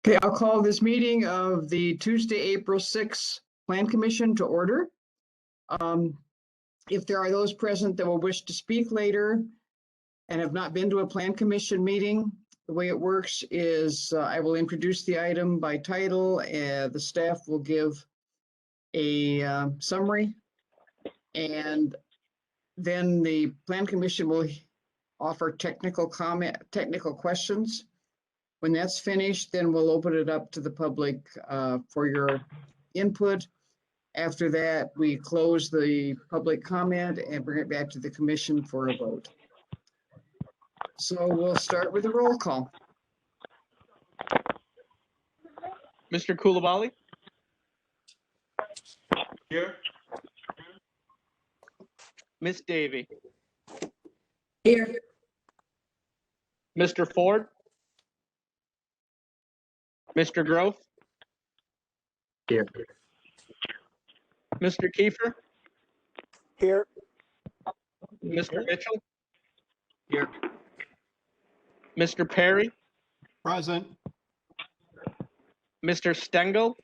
Okay, I'll call this meeting of the Tuesday, April 6th Plan Commission to order. If there are those present that will wish to speak later and have not been to a Plan Commission meeting, the way it works is I will introduce the item by title, and the staff will give a summary, and then the Plan Commission will offer technical questions. When that's finished, then we'll open it up to the public for your input. After that, we close the public comment and bring it back to the commission for a vote. So we'll start with a roll call. Mr. Coulibaly? Here. Miss Davy? Here. Mr. Ford? Mr. Grove? Here. Mr. Kiefer? Here. Mr. Mitchell? Here. Mr. Perry? Present. Mr. Stengel?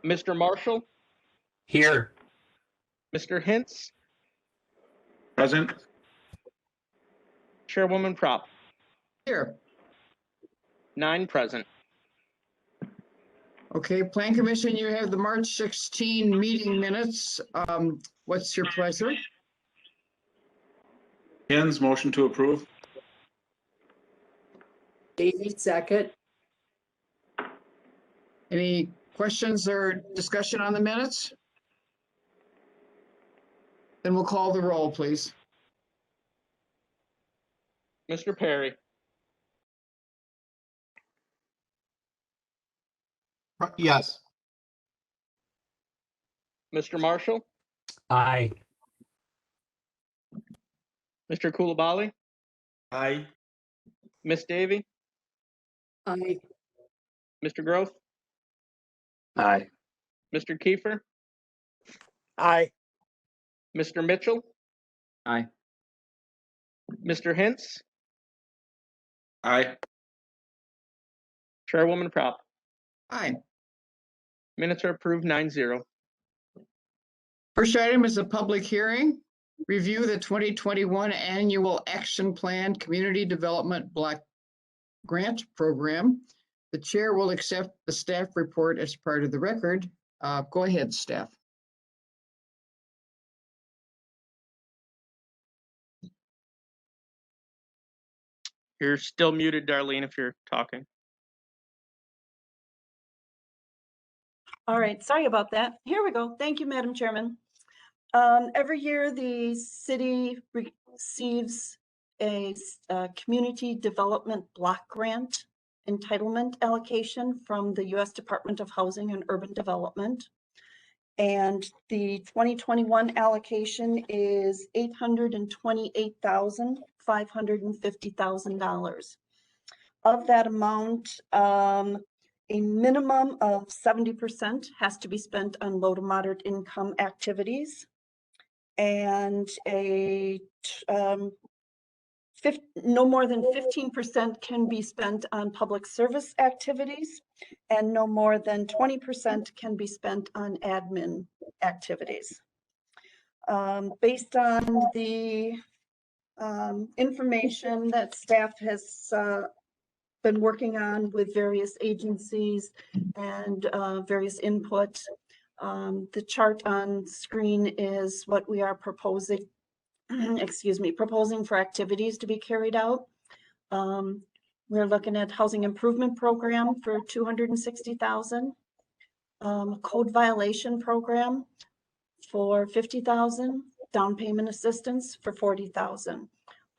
Mr. Marshall? Here. Mr. Hintz? Present. Chairwoman Prop? Here. 9 present. Okay, Plan Commission, you have the March 16 meeting minutes. What's your pleasure? Hens, motion to approve. Davy, second. Any questions or discussion on the minutes? Then we'll call the roll, please. Mr. Perry? Yes. Mr. Marshall? Aye. Mr. Coulibaly? Aye. Miss Davy? Aye. Mr. Grove? Aye. Mr. Kiefer? Aye. Mr. Mitchell? Aye. Mr. Hintz? Aye. Chairwoman Prop? Aye. Minutes are approved 9-0. First item is a public hearing. Review the 2021 Annual Action Plan Community Development Block Grant Program. The chair will accept the staff report as part of the record. Go ahead, staff. You're still muted, Darlene, if you're talking. All right, sorry about that. Here we go. Thank you, Madam Chairman. Every year, the city receives a community development block grant entitlement allocation from the U.S. Department of Housing and Urban Development. And the 2021 allocation is $828,550,000. Of that amount, a minimum of 70% has to be spent on low to moderate income activities, and no more than 15% can be spent on public service activities, and no more than 20% can be spent on admin activities. Based on the information that staff has been working on with various agencies and various input. The chart on screen is what we are proposing, proposing for activities to be carried out. We're looking at housing improvement program for $260,000, code violation program for $50,000, down payment assistance for $40,000.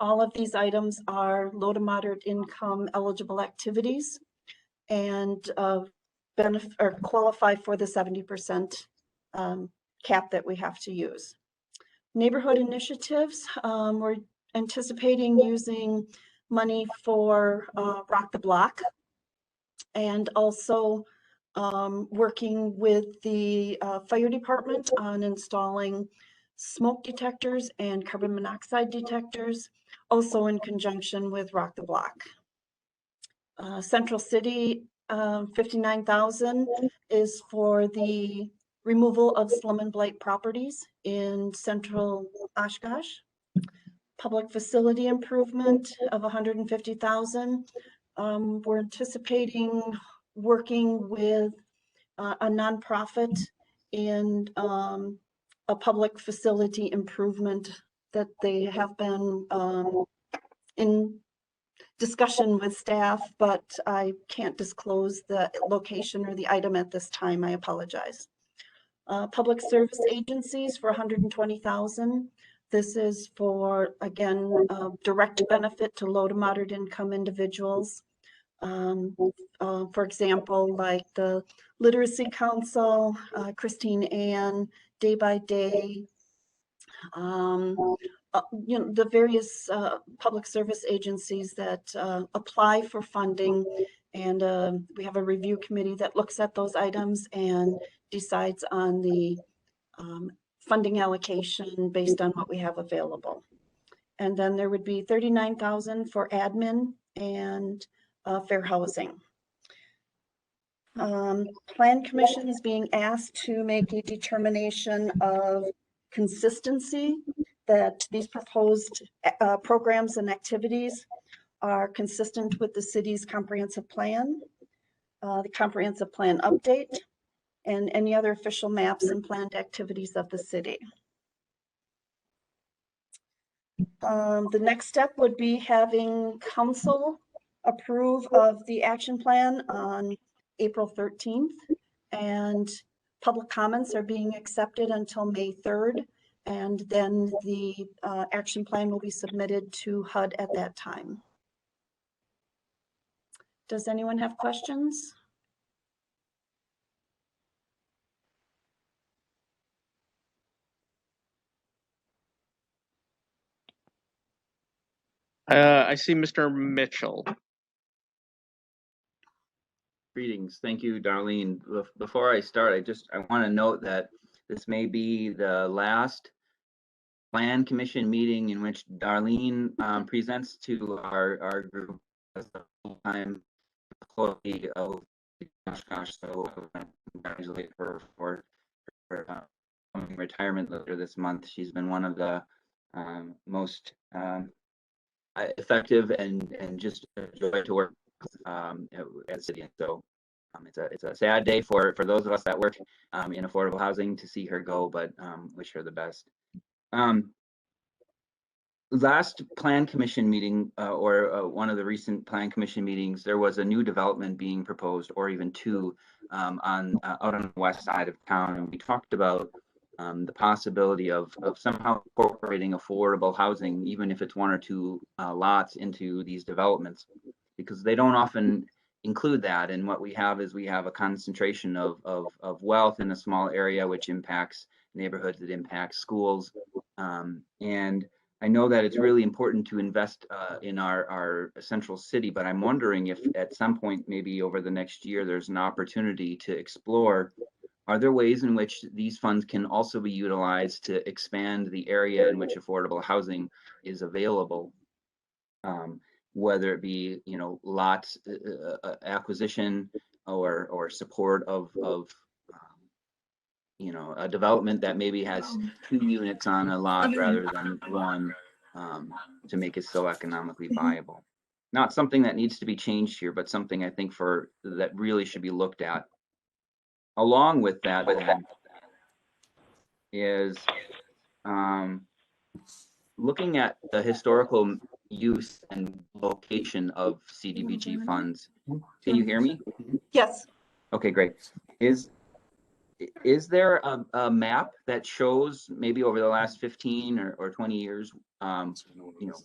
All of these items are low to moderate income eligible activities and benefit or qualify for the 70% cap that we have to use. Neighborhood initiatives, we're anticipating using money for Rock the Block, and also working with the fire department on installing smoke detectors and carbon monoxide detectors. also in conjunction with Rock the Block. Central City, 59,000 is for the removal of slum and blight properties in central Oshkosh. Public facility improvement of 150,000. We're anticipating working with a nonprofit in a public facility improvement that they have been in discussion with staff, but I can't disclose the location or the item at this time. I apologize. Public service agencies for 120,000. This is for, again, direct benefit to low to moderate income individuals. For example, like the Literacy Council, Christine Ann, Day by Day, the various public service agencies that apply for funding, and we have a review committee that looks at those items and decides on the funding allocation based on what we have available. And then there would be 39,000 for admin and fair housing. Plan Commission is being asked to make a determination of consistency, that these proposed programs and activities are consistent with the city's comprehensive plan, the comprehensive plan update, and any other official maps and planned activities of the city. The next step would be having council approve of the action plan on April 13th, and public comments are being accepted until May 3rd, and then the action plan will be submitted to HUD at that time. Does anyone have questions? I see Mr. Mitchell. Greetings. Thank you, Darlene. Before I start, I want to note that this may be the last Plan Commission meeting in which Darlene presents to our group as a full-time employee of Oshkosh. So I congratulate her for her retirement later this month. She's been one of the most effective and just a joy to work at City. So it's a sad day for those of us that work in affordable housing to see her go, but wish her the best. Last Plan Commission meeting, or one of the recent Plan Commission meetings, there was a new development being proposed, or even two, out on the west side of town, and we talked about the possibility of somehow incorporating affordable housing, even if it's one or two lots, into these developments, because they don't often include that. And what we have is we have a concentration of wealth in a small area, which impacts neighborhoods, it impacts schools, and I know that it's really important to invest in our central city, but I'm wondering if at some point, maybe over the next year, there's an opportunity to explore, are there ways in which these funds can also be utilized to expand the area in which affordable housing is available? Whether it be, lots acquisition or support of a development that maybe has 2 units on a lot rather than one, to make it so economically viable. Not something that needs to be changed here, but something I think that really should be looked at. Along with that, then, is looking at the historical use and location of CDBG funds. Can you hear me? Yes. Okay, great. Is there a map that shows maybe over the last 15 or 20 years,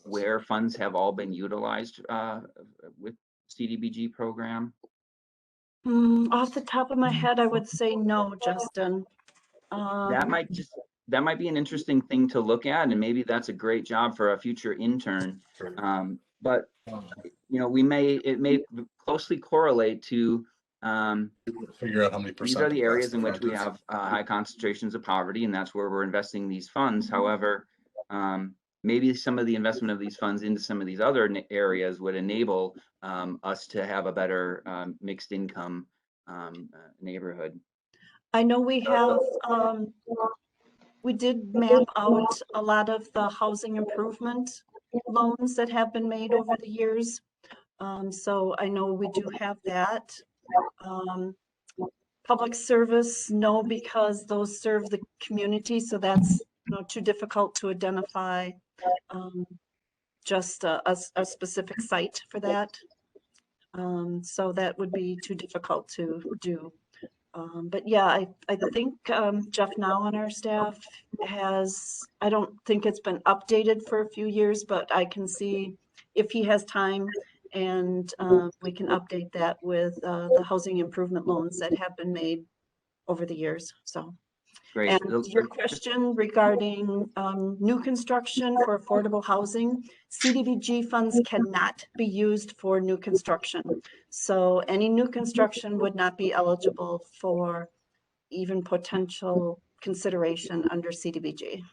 where funds have all been utilized with CDBG program? Off the top of my head, I would say no, Justin. That might be an interesting thing to look at, and maybe that's a great job for a future intern. But it may closely correlate to figure out how many percent. These are the areas in which we have high concentrations of poverty, and that's where we're investing these funds. However, maybe some of the investment of these funds into some of these other areas would enable us to have a better mixed income neighborhood. I know we have, we did map out a lot of the housing improvement loans that have been made over the years. So I know we do have that. Public service, no, because those serve the community, so that's, too difficult to identify just a specific site for that. So that would be too difficult to do. But yeah, I think Jeff now on our staff has, I don't think it's been updated for a few years, but I can see if he has time and we can update that with the housing improvement loans that have been made over the years, so. Great. And your question regarding new construction for affordable housing, CDBG funds cannot be used for new construction. So any new construction would not be eligible for even potential consideration under CDBG.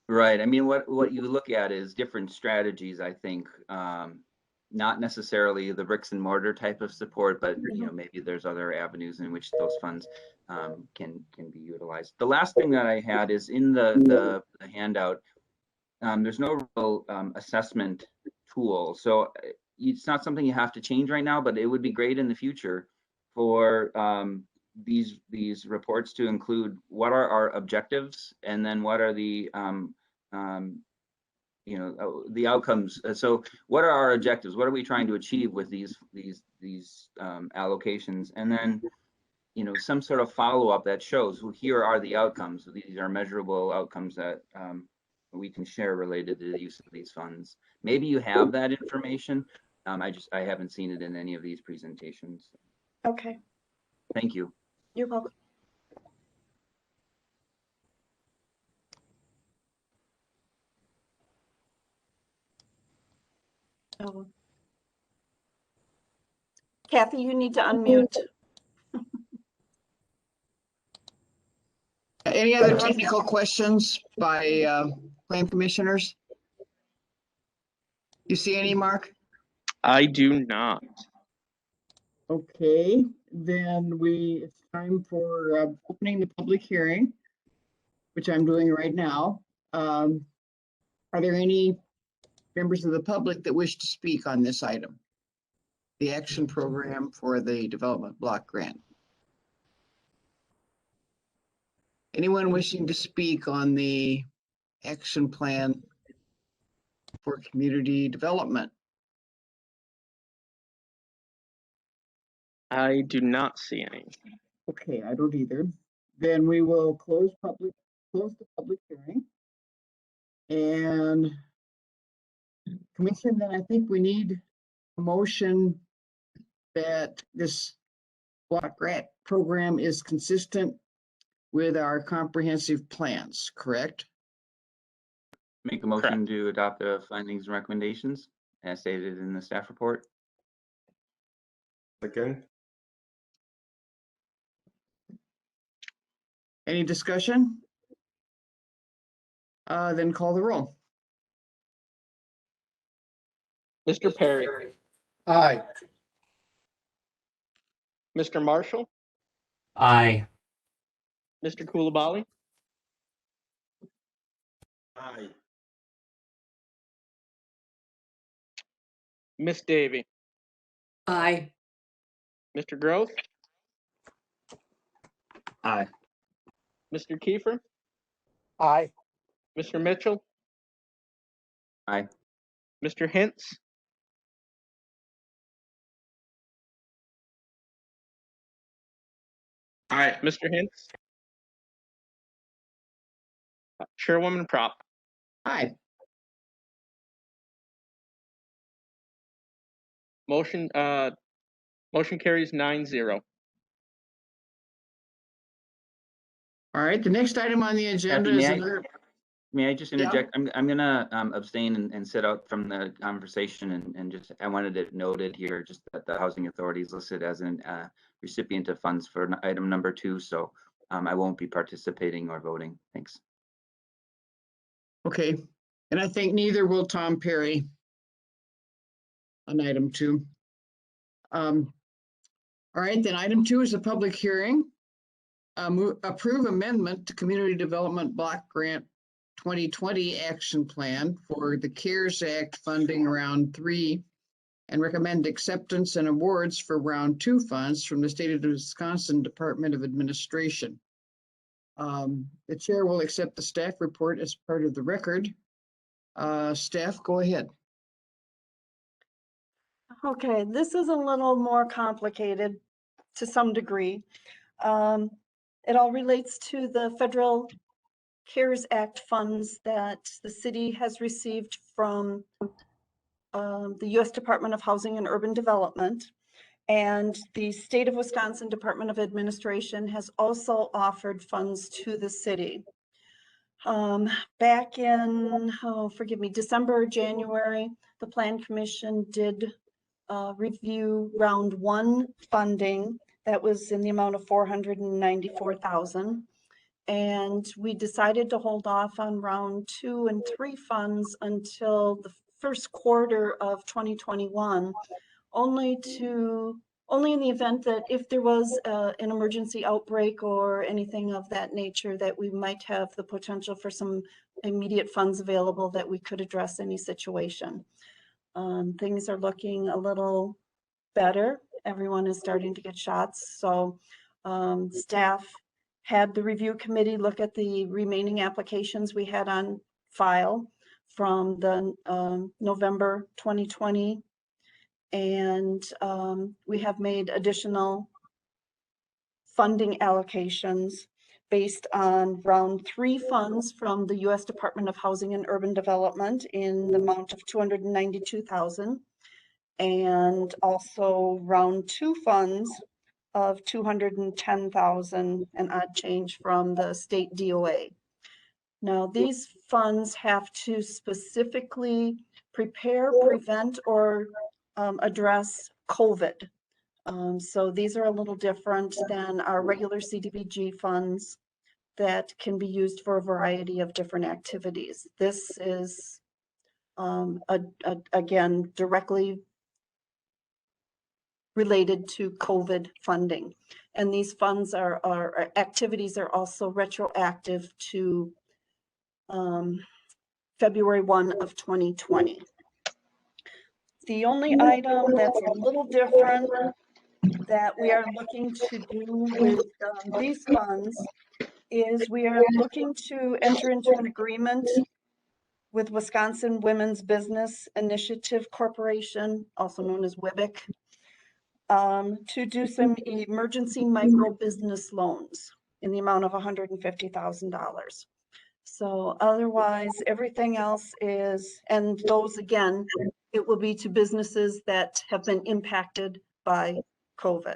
Right. I mean, what you look at is different strategies, I think. Not necessarily the bricks and mortar type of support, but maybe there's other avenues in which those funds can be utilized. The last thing that I had is in the handout. There's no real assessment tool, so it's not something you have to change right now, but it would be great in the future for these reports to include what are our objectives and then what are the the outcomes. So what are our objectives? What are we trying to achieve with these allocations? And then, some sort of follow-up that shows, well, here are the outcomes. These are measurable outcomes that we can share related to the use of these funds. Maybe you have that information. I haven't seen it in any of these presentations. Okay. Thank you. You're welcome. Oh. Kathy, you need to unmute. Any other technical questions by plan commissioners? You see any, Mark? I do not. Okay, then it's time for opening the public hearing, which I'm doing right now. Are there any members of the public that wish to speak on this item? The action program for the development block grant. Anyone wishing to speak on the action plan for community development? I do not see any. Okay, I don't either. Then we will close the public hearing. And commission, then I think we need a motion that this block grant program is consistent with our comprehensive plans, correct? Make a motion to adopt the findings and recommendations as stated in the staff report. Again? Any discussion? Then call the roll. Mr. Perry, Aye. Mr. Marshall, Aye. Mr. Coulibaly, Aye. Miss Davy, Aye. Mr. Groth, Aye. Mr. Kiefer, Aye. Mr. Mitchell, Aye. Mr. Hintz, Aye. Mr. Hintz, Chairwoman Prop. Aye. Motion carries 9-0. All right, the next item on the agenda Kathy, is may I- another. May I just interject? I'm gonna abstain and sit out from the conversation and just, I wanted it noted here, just that the housing authority is listed as an recipient of funds for item number 2. So I won't be participating or voting. Thanks. Okay, And I think neither will Tom Perry on item 2. All right, then item 2 is a public hearing. Approve amendment to Community Development Block Grant 2020 Action Plan for the CARES Act funding round 3 and recommend acceptance and awards for round 2 funds from the State of Wisconsin Department of Administration. The chair will accept the staff report as part of the record. Staff, go ahead. Okay, this is a little more complicated to some degree. It all relates to the federal CARES Act funds that the city has received from the U.S. Department of Housing and Urban Development. And the State of Wisconsin Department of Administration has also offered funds to the city. Back in, forgive me, December, January, the Plan Commission did review round 1 funding that was in the amount of $494,000. And we decided to hold off on round 2 and 3 funds until the first quarter of 2021, only in the event that if there was an emergency outbreak or anything of that nature, that we might have the potential for some immediate funds available that we could address any situation. Things are looking a little better. Everyone is starting to get shots. So staff had the review committee look at the remaining applications we had on file from the November 2020. And we have made additional funding allocations based on round 3 funds from the U.S. Department of Housing and Urban Development in the amount of $292,000, and also round 2 funds of $210,000 and odd change from the state DOA. Now, these funds have to specifically prepare, prevent, or address COVID. So these are a little different than our regular CDBG funds that can be used for a variety of different activities. This is, again, directly related to COVID funding. And these funds our activities are also retroactive to February 1 of 2020. The only item that's a little different that we are looking to do with these funds is we are looking to enter into an agreement with Wisconsin Women's Business Initiative Corporation, also known as WIBIC, to do some emergency micro business loans in the amount of $150,000. So otherwise, everything else is, and those again, it will be to businesses that have been impacted by COVID.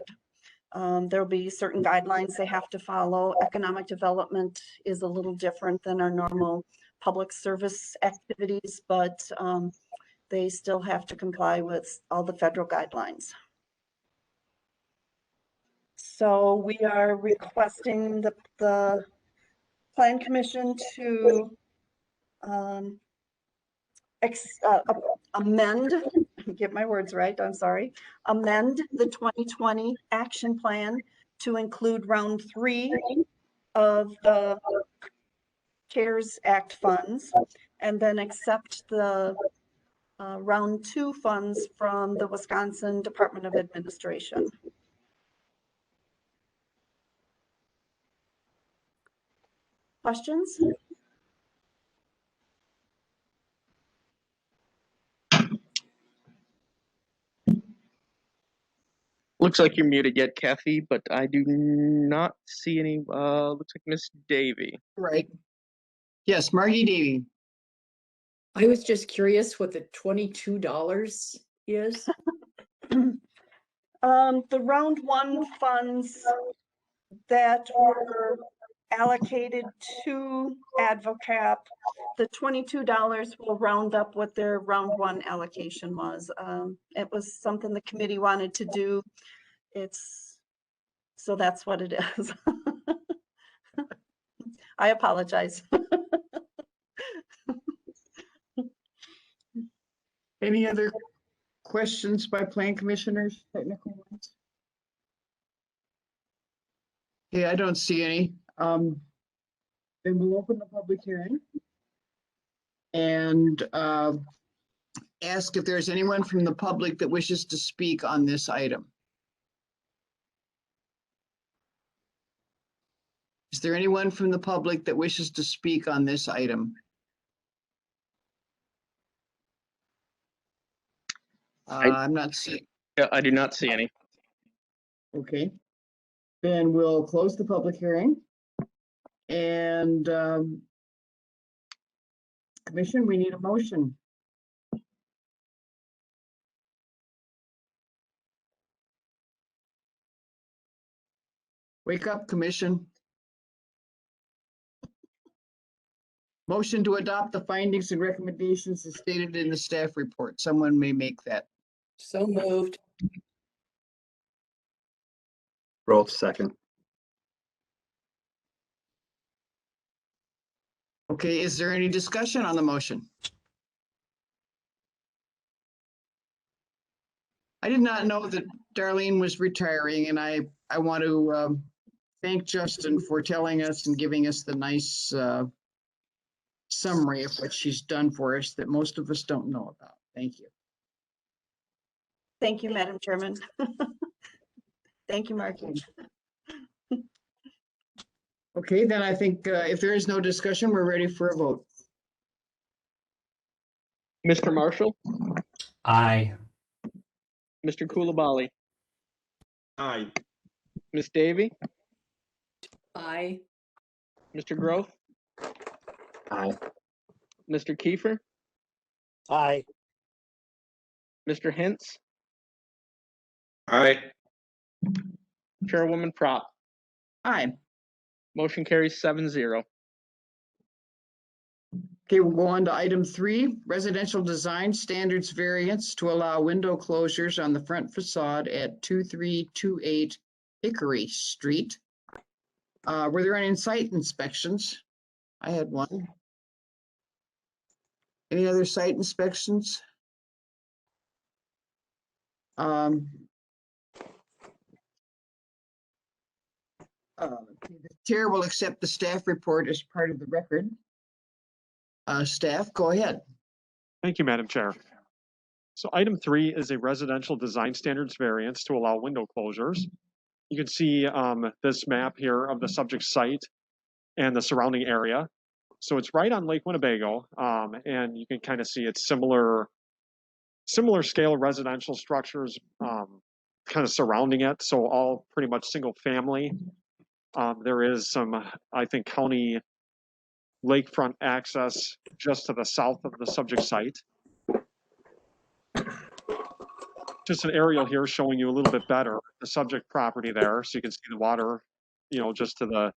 There'll be certain guidelines they have to follow. Economic development is a little different than our normal public service activities, but they still have to comply with all the federal guidelines. So we are requesting the Plan Commission to amend, get my words right, I'm sorry, amend the 2020 action plan to include round 3 of the CARES Act funds, and then accept the round 2 funds from the Wisconsin Department of Administration. Questions? Looks like you're muted yet, Kathy, but I do not see any. Looks like Miss Davy. Right. Yes, Margie Davy. I was just curious what the $22 is. The round 1 funds that were allocated to AdvoCap, the $22 will round up what their round 1 allocation was. It was something the committee wanted to do. So that's what it is. I apologize. Any other questions by plan commissioners, technical ones? Yeah, I don't see any. Then we'll open the public hearing. And ask if there's anyone from the public that wishes to speak on this item. Is there anyone from the public that wishes to speak on this item? I'm not seeing. Yeah, I do not see any. Okay. Then we'll close the public hearing. And commission, we need a motion. Wake up, commission. Motion to adopt the findings and recommendations as stated in the staff report. Someone may make that. So moved. Roll second. Okay, is there any discussion on the motion? I did not know that Darlene was retiring, and I want to thank Justin for telling us and giving us the nice summary of what she's done for us that most of us don't know about. Thank you. Thank you, Madam Chairman. Thank you, Margie. Okay, then I think if there is no discussion, we're ready for a vote. Mr. Marshall, Aye. Mr. Kulabali, Aye. Ms. Davy, Aye. Mr. Groth, Aye. Mr. Kiefer, Aye. Mr. Hintz, Aye. Chairwoman Prop. Aye. Motion carries 7-0. Okay, we'll go on to item 3, residential design standards variance to allow window closures on the front facade at 2328 Hickory Street. Were there any site inspections? I had one. Any other site inspections? The chair will accept the staff report as part of the record. Staff, go ahead. Thank you, Madam Chair. So item 3 is a residential design standards variance to allow window closures. You can see this map here of the subject site and the surrounding area. So it's right on Lake Winnebago, and you can kind of see it's similar scale residential structures kind of surrounding it. So all pretty much single family. There is some, I think, county lakefront access just to the south of the subject site. Just an aerial here showing you a little bit better the subject property there. So you can see the water, you know, just to the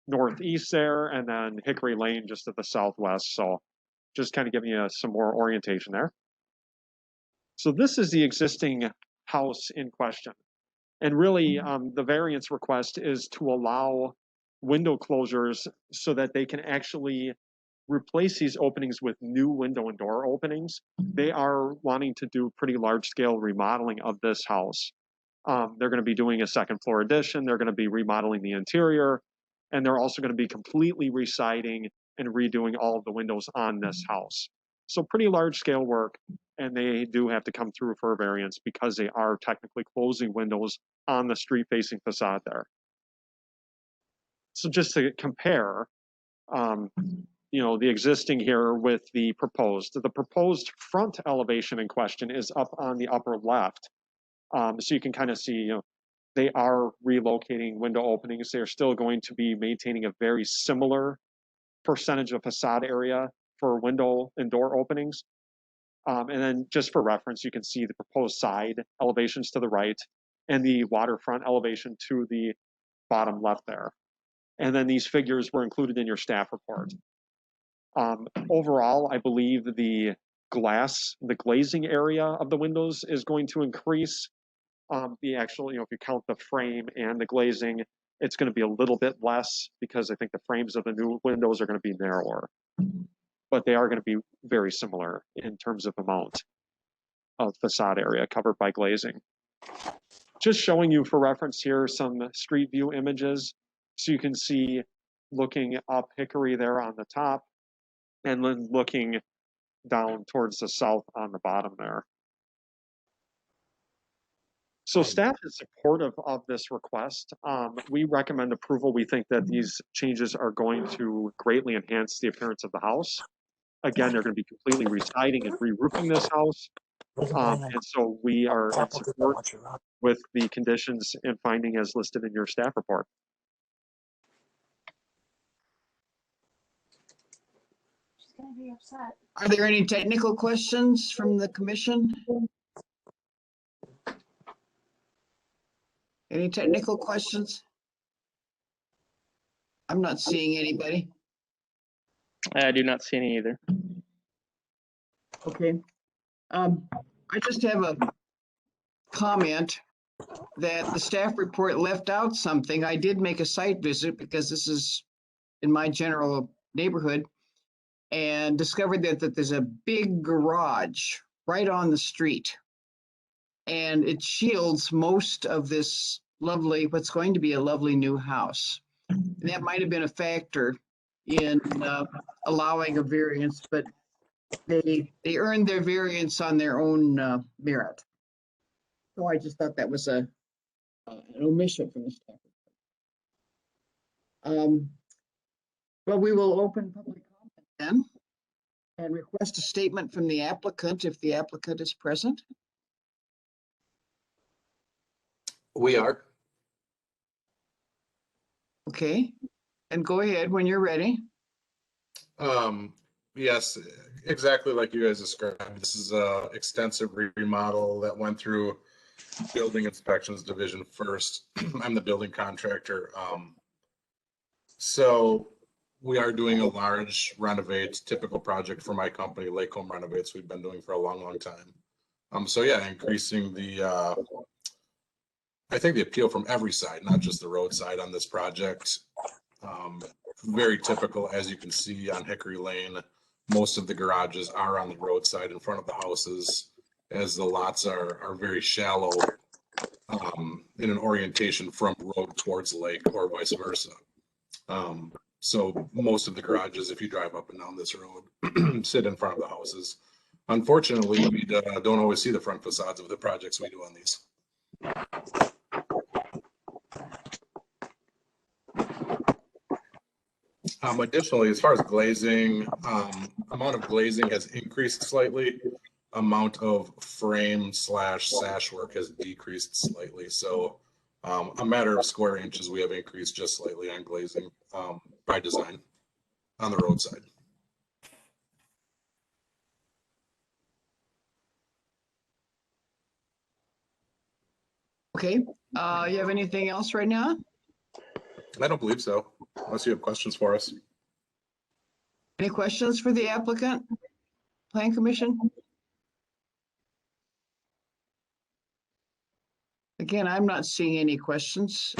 northeast there, and then Hickory Lane just to the southwest. So just kind of giving you some more orientation there. So this is the existing house in question. And really, the variance request is to allow window closures so that they can actually replace these openings with new window and door openings. They are wanting to do pretty large scale remodeling of this house. They're going to be doing a second floor addition. They're going to be remodeling the interior, and they're also going to be completely residing and redoing all of the windows on this house. So pretty large scale work, and they do have to come through for a variance because they are technically closing windows on the street facing facade there. So just to compare, you know, the existing here with the proposed front elevation in question is up on the upper left. So you can kind of see, you know, they are relocating window openings. They're still going to be maintaining a very similar percentage of facade area for window and door openings. And then just for reference, you can see the proposed side elevations to the right and the waterfront elevation to the bottom left there. And then these figures were included in your staff report. Overall, I believe the glazing area of the windows is going to increase. The actual, you know, if you count the frame and the glazing, it's going to be a little bit less because I think the frames of the new windows are going to be narrower. But they are going to be very similar in terms of amount. facade area covered by glazing. Just showing you for reference here some street view images. So you can see looking up Hickory there on the top and then looking down towards the south on the bottom there. So staff is supportive of this request. We recommend approval. We think that these changes are going to greatly enhance the appearance of the house. Again, they're going to be completely residing and re-roofing this house. And so we are in support with the conditions and finding as listed in your staff report. She's gonna be upset. Are there any technical questions from the commission? Any technical questions? I'm not seeing anybody. I do not see any either. Okay. I just have a comment that the staff report left out something. I did make a site visit because this is in my general neighborhood and discovered that there's a big garage right on the street. And it shields most of this lovely, what's going to be a lovely new house. And that might have been a factor in allowing a variance, but they earned their variance on their own merit. So I just thought that was an omission from the staff. Well, we will open public comment then and request a statement from the applicant if the applicant is present. We are. Okay, and go ahead when you're ready. Yes, exactly like you guys described. This is a extensive remodel that went through building inspections division first. I'm the building contractor. So we are doing a large renovate, typical project for my company, Lake Home Renovates. We've been doing for a long, long time. So yeah, increasing the, I think the appeal from every side, not just the road side on this project. Very typical, as you can see on Hickory Lane. Most of the garages are on the roadside in front of the houses, as the lots are very shallow in an orientation from road towards lake or vice versa. So most of the garages, if you drive up and down this road, sit in front of the houses. Unfortunately, we don't always see the front facades of the projects we do on these. Additionally, as far as glazing, amount of glazing has increased slightly. Amount of frame / sash work has decreased slightly. So a matter of square inches, we have increased just slightly on glazing by design on the roadside. Okay, you have anything else right now? I don't believe so, unless you have questions for us. Any questions for the applicant? Plan Commission? Again, I'm not seeing any questions.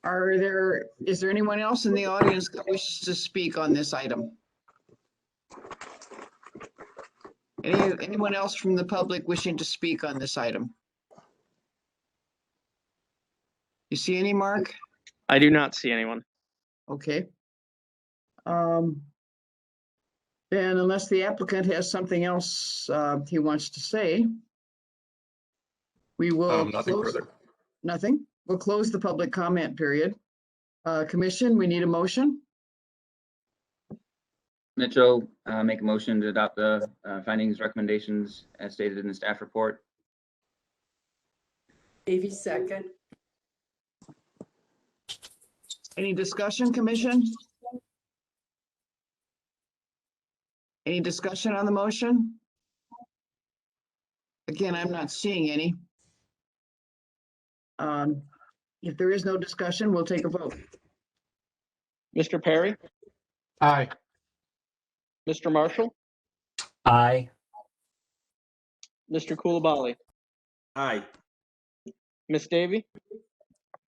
Is there anyone else in the audience that wishes to speak on this item? Anyone else from the public wishing to speak on this item? You see any, Mark? I do not see anyone. Okay. Then unless the applicant has something else he wants to say, we will Nothing close. further. Nothing? We'll close the public comment period. Commission, we need a motion. Mitchell, make a motion to adopt the findings, recommendations as stated in the staff report. Davey second. Any discussion, Commission? Any discussion on the motion? Again, I'm not seeing any. If there is no discussion, we'll take a vote. Mr. Perry, Aye. Mr. Marshall, Aye. Mr. Coulibaly, Aye. Miss Davy,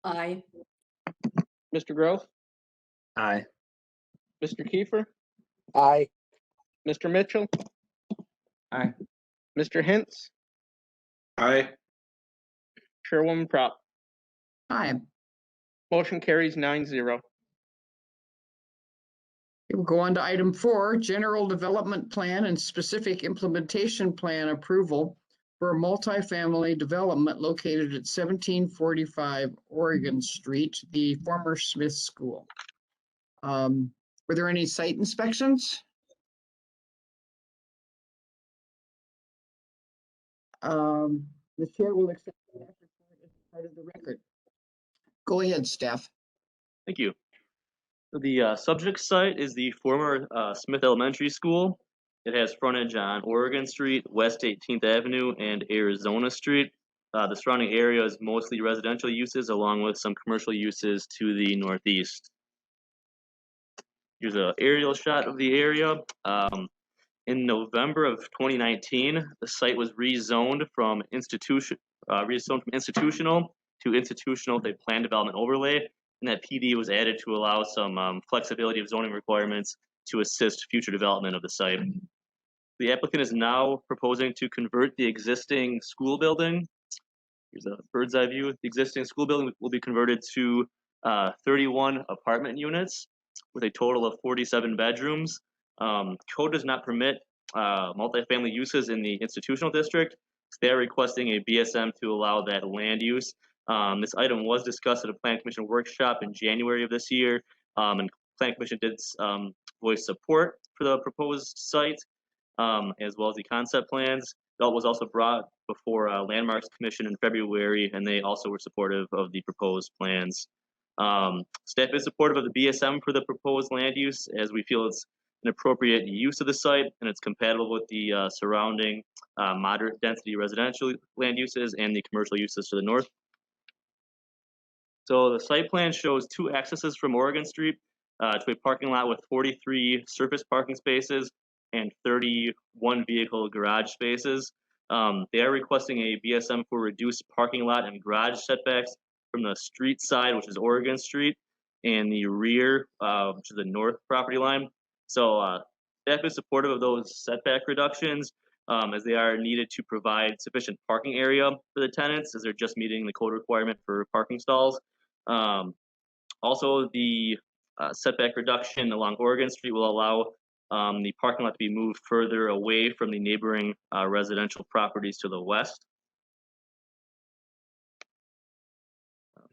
Aye. Mr. Gross, Aye. Mr. Kiefer, Aye. Mr. Mitchell, Aye. Mr. Hintz, Aye. Chairwoman Prop. Aye. Motion carries 9-0. We'll go on to item 4, general development plan and specific implementation plan approval for a multifamily development located at 1745 Oregon Street, the former Smith School. Were there any site inspections? The chair will accept the staff report as part of the record. Go ahead, staff. Thank you. So the subject site is the former Smith Elementary School. It has frontage on Oregon Street, West 18th Avenue, and Arizona Street. The surrounding area is mostly residential uses along with some commercial uses to the northeast. Here's an aerial shot of the area. In November of 2019, the site was rezoned from institutional to institutional with a plan development overlay, and that PD was added to allow some flexibility of zoning requirements to assist future development of the site. The applicant is now proposing to convert the existing school building. Here's a bird's eye view. The existing school building will be converted to 31 apartment units with a total of 47 bedrooms. Code does not permit multifamily uses in the institutional district. So they are requesting a BSM to allow that land use. This item was discussed at a Plan Commission workshop in January of this year, and Plan Commission did voice support for the proposed site, as well as the concept plans. That was also brought before Landmarks Commission in February, and they also were supportive of the proposed plans. Staff is supportive of the BSM for the proposed land use, as we feel it's an appropriate use of the site and it's compatible with the surrounding moderate density residential land uses and the commercial uses to the north. So the site plan shows 2 accesses from Oregon Street to a parking lot with 43 surface parking spaces and 31 vehicle garage spaces. They are requesting a BSM for reduced parking lot and garage setbacks from the street side, which is Oregon Street, and the rear, which is the north property line. So staff is supportive of those setback reductions as they are needed to provide sufficient parking area for the tenants, as they're just meeting the code requirement for parking stalls. Also, the setback reduction along Oregon Street will allow the parking lot to be moved further away from the neighboring residential properties to the west.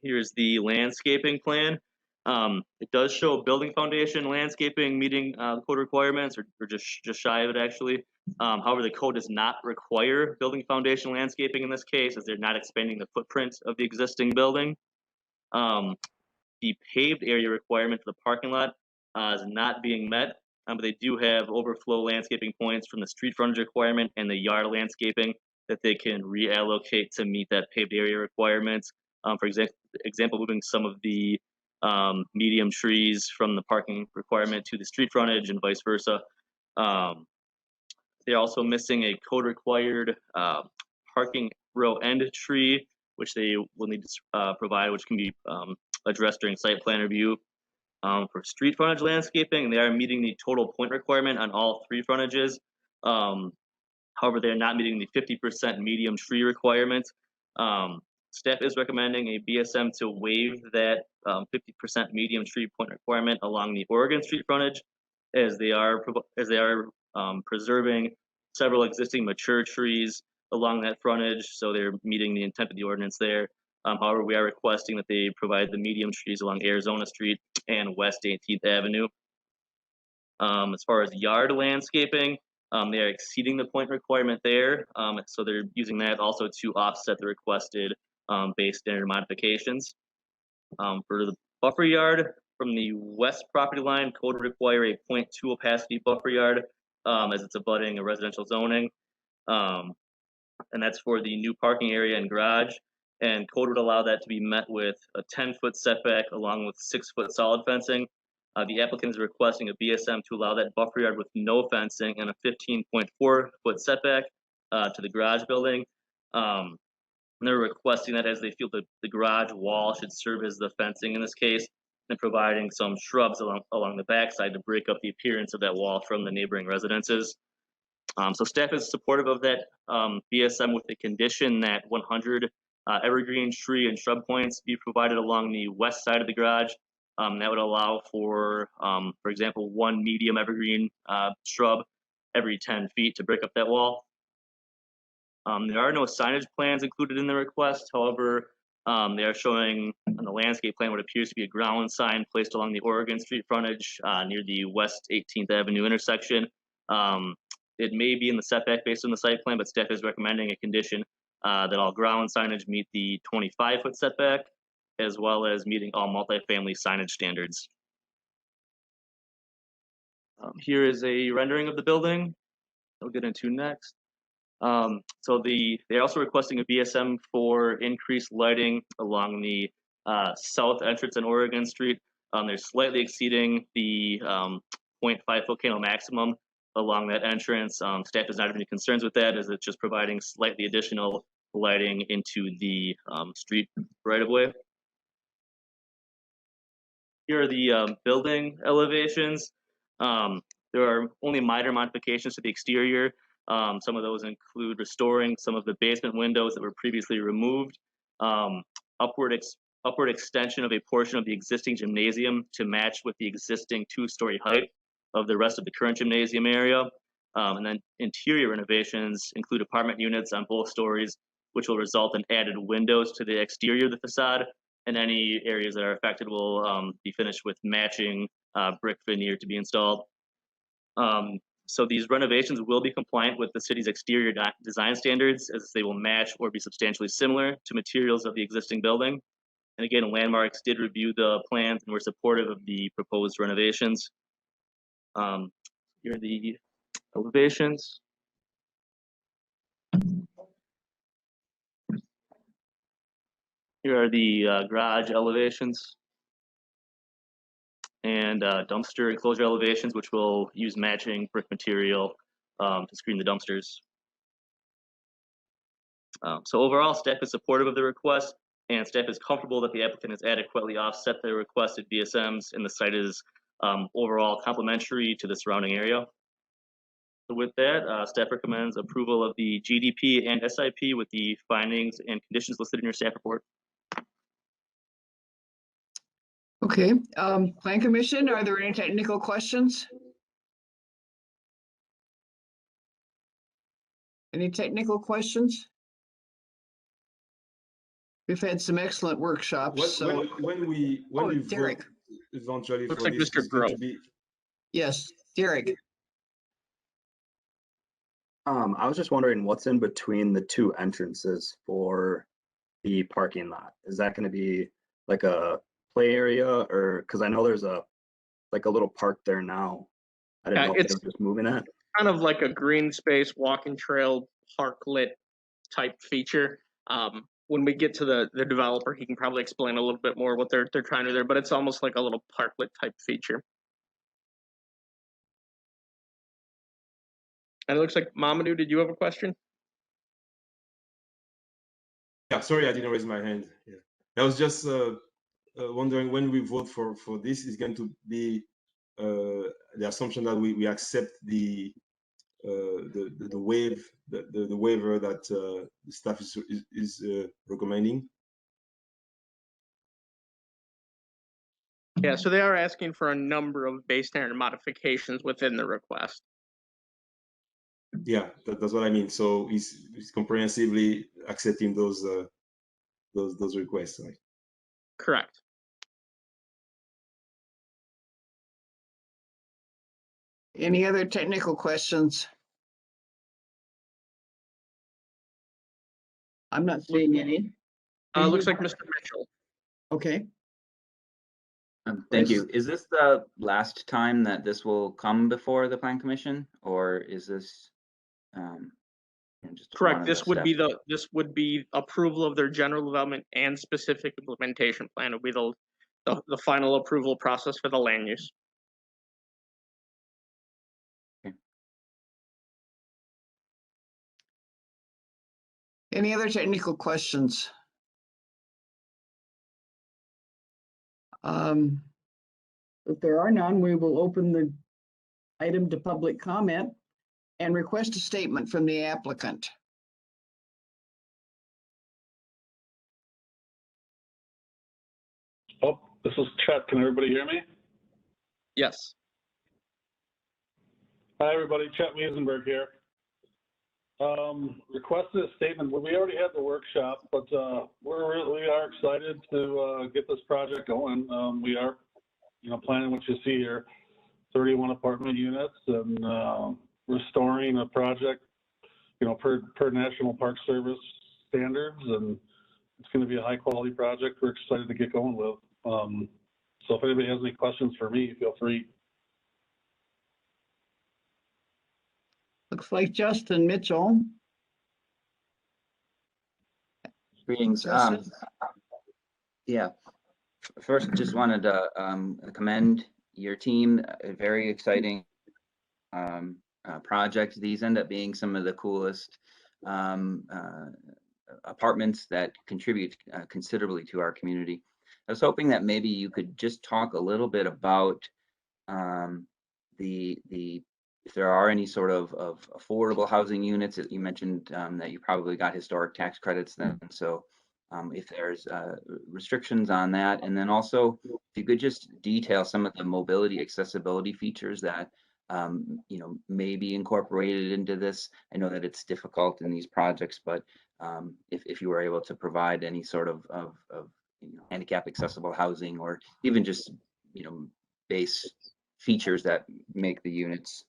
Here's the landscaping plan. It does show building foundation landscaping meeting code requirements, or just shy of it actually. However, the code does not require building foundation landscaping in this case, as they're not expanding the footprint of the existing building. The paved area requirement for the parking lot is not being met, but they do have overflow landscaping points from the street frontage requirement and the yard landscaping that they can reallocate to meet that paved area requirements. For example, moving some of the medium trees from the parking requirement to the street frontage and vice versa. They're also missing a code required parking row end tree, which they will need to provide, which can be addressed during site plan review. For street frontage landscaping, they are meeting the total point requirement on all 3 frontages. However, they're not meeting the 50% medium tree requirement. Staff is recommending a BSM to waive that 50% medium tree point requirement along the Oregon Street frontage, as they are preserving several existing mature trees along that frontage, so they're meeting the intent of the ordinance there. However, we are requesting that they provide the medium trees along Arizona Street and West 18th Avenue. As far as yard landscaping, they are exceeding the point requirement there, so they're using that also to offset the requested base standard modifications. For the buffer yard from the west property line, code would require a 0.2 opacity buffer yard, as it's abutting a residential zoning, and that's for the new parking area and garage. And code would allow that to be met with a 10-foot setback along with 6-foot solid fencing. The applicant is requesting a BSM to allow that buffer yard with no fencing and a 15.4-foot setback to the garage building. And they're requesting that as they feel the garage wall should serve as the fencing in this case, and providing some shrubs along the backside to break up the appearance of that wall from the neighboring residences. So staff is supportive of that BSM with the condition that 100 evergreen tree and shrub points be provided along the west side of the garage. That would allow for example, one medium evergreen shrub every 10 feet to break up that wall. There are no signage plans included in the request. However, they are showing on the landscape plan what appears to be a ground sign placed along the Oregon Street frontage near the West 18th Avenue intersection. It may be in the setback based on the site plan, but staff is recommending a condition that all ground signage meet the 25-foot setback, as well as meeting all multifamily signage standards. Here is a rendering of the building I'll get into next. So they're also requesting a BSM for increased lighting along the south entrance on Oregon Street. They're slightly exceeding the 0.5 foot candle maximum along that entrance. Staff does not have any concerns with that, as it's just providing slightly additional lighting into the street right of way. Here are the building elevations. There are only minor modifications to the exterior. Some of those include restoring some of the basement windows that were previously removed, upward extension of a portion of the existing gymnasium to match with the existing 2-story height of the rest of the current gymnasium area. And then interior renovations include apartment units on both stories, which will result in added windows to the exterior of the facade, and any areas that are affected will be finished with matching brick veneer to be installed. So these renovations will be compliant with the city's exterior design standards, as they will match or be substantially similar to materials of the existing building. And again, Landmarks did review the plans and were supportive of the proposed renovations. Here are the elevations. Here are the garage elevations and dumpster enclosure elevations, which will use matching brick material to screen the dumpsters. So overall, staff is supportive of the request, and staff is comfortable that the applicant has adequately offset the requested BSMs, and the site is overall complementary to the surrounding area. So with that, staff recommends approval of the GDP and SIP with the findings and conditions listed in your staff report. Okay, Plan Commission, are there any technical questions? Any technical questions? We've had some excellent workshops, so. When we Derek. vote eventually Looks for like this, Mr. it's going to Grove. be. Yes, Derek. I was just wondering what's in between the two entrances for the parking lot. Is that going to be like a play area, or because I know there's a little park there now. I didn't know if they were just moving it. Kind of like a green space, walking trail, park lit type feature. When we get to the developer, he can probably explain a little bit more what they're trying to do there, but it's almost like a little parklet type feature. And it looks like Mamadou, did you have a question? Yeah, sorry, I didn't raise my hand. Yeah, I was just wondering when we vote for this, is going to be the assumption that we accept the waiver that the staff is recommending. Yeah, so they are asking for a number of base standard modifications within the request. Yeah, that's what I mean. So he's comprehensively accepting those requests, right? Correct. Any other technical questions? I'm not seeing any. Looks like Mr. Mitchell. Okay. Thank you. Is this the last time that this will come before the Plan Commission, or is this just Correct. one of This the would steps? be approval of their general development and specific implementation plan. It would be the final approval process for the land use. Okay. Any other technical questions? If there are none, we will open the item to public comment. and request a statement from the applicant. Oh, this is Chet. Can everybody hear me? Yes. Hi, everybody. Chet Wiesenberg here. Requested a statement. Well, we already had the workshop, but we are excited to get this project going. We are, planning what you see here, 31 apartment units, and restoring a project, per National Park Service standards, and it's going to be a high quality project. We're excited to get going with. So if anybody has any questions for me, feel free. Looks like Justin Mitchell. Greetings. Yeah, first just wanted to commend your team. A very exciting project. These end up being some of the coolest apartments that contribute considerably to our community. I was hoping that maybe you could just talk a little bit about if there are any sort of affordable housing units. You mentioned that you probably got historic tax credits then. So if there's restrictions on that, and then also if you could just detail some of the mobility accessibility features that may be incorporated into this. I know that it's difficult in these projects, but if you were able to provide any sort of handicap accessible housing, or even just base features that make the units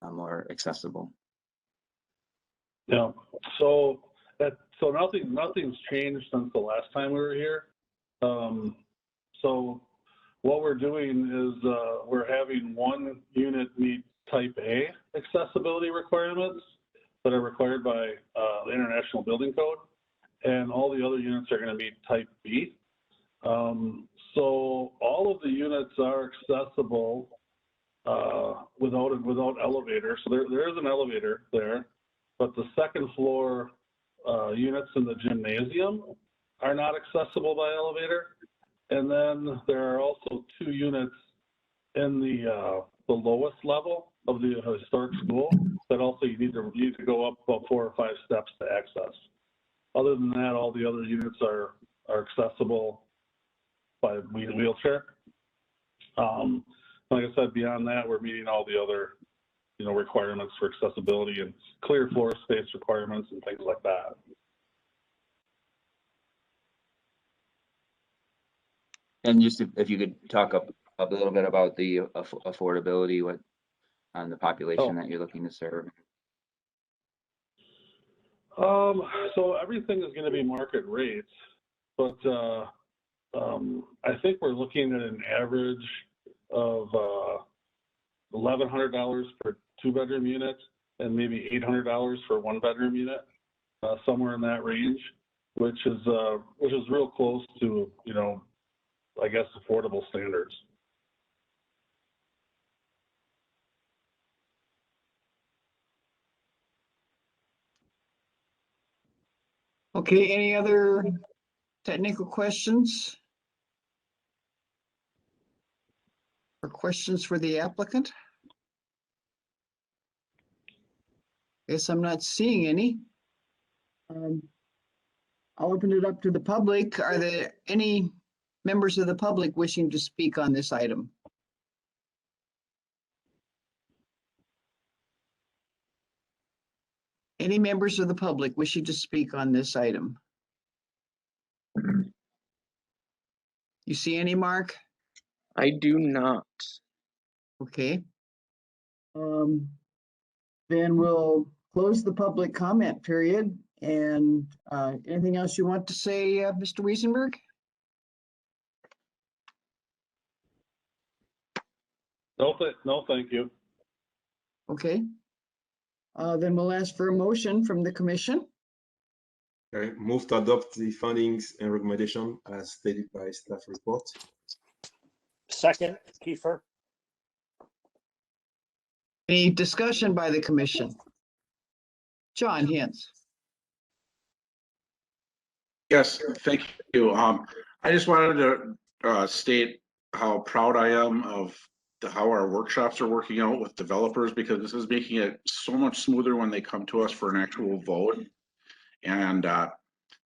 more accessible. Yeah. So nothing's changed since the last time we were here. So what we're doing is we're having one unit meet Type A accessibility requirements that are required by the International Building Code, and all the other units are going to meet Type B. So all of the units are accessible without elevator. So there is an elevator there, but the second floor units in the gymnasium are not accessible by elevator. And then there are also 2 units in the lowest level of the historic school that also you need to go up about 4 or 5 steps to access. Other than that, all the other units are accessible by wheelchair. Like I said, beyond that, we're meeting all the other, requirements for accessibility and clear floor space requirements and things like that. And just if you could talk a little bit about the affordability, on the population that you're looking to serve. So everything is going to be market rates, but I think we're looking at an average of $1,100 for 2-bedroom units and maybe $800 for 1-bedroom unit, somewhere in that range, which is real close to, I guess, affordable standards. Okay, any other technical questions? Or questions for the applicant? Guess I'm not seeing any. I'll open it up to the public. Are there any members of the public wishing to speak on this item? Any members of the public wishing to speak on this item? You see any, Mark? I do not. Okay. Then we'll close the public comment period. And anything else you want to say, Mr. Wiesenberg? No, thank you. Okay. Then we'll ask for a motion from the commission. Okay, move to adopt the findings and recommendation as stated by staff report. Second, Kiefer. Any discussion by the commission? John Hintz. Yes, thank you. I just wanted to state how proud I am of how our workshops are working out with developers, because this is making it so much smoother when they come to us for an actual vote. And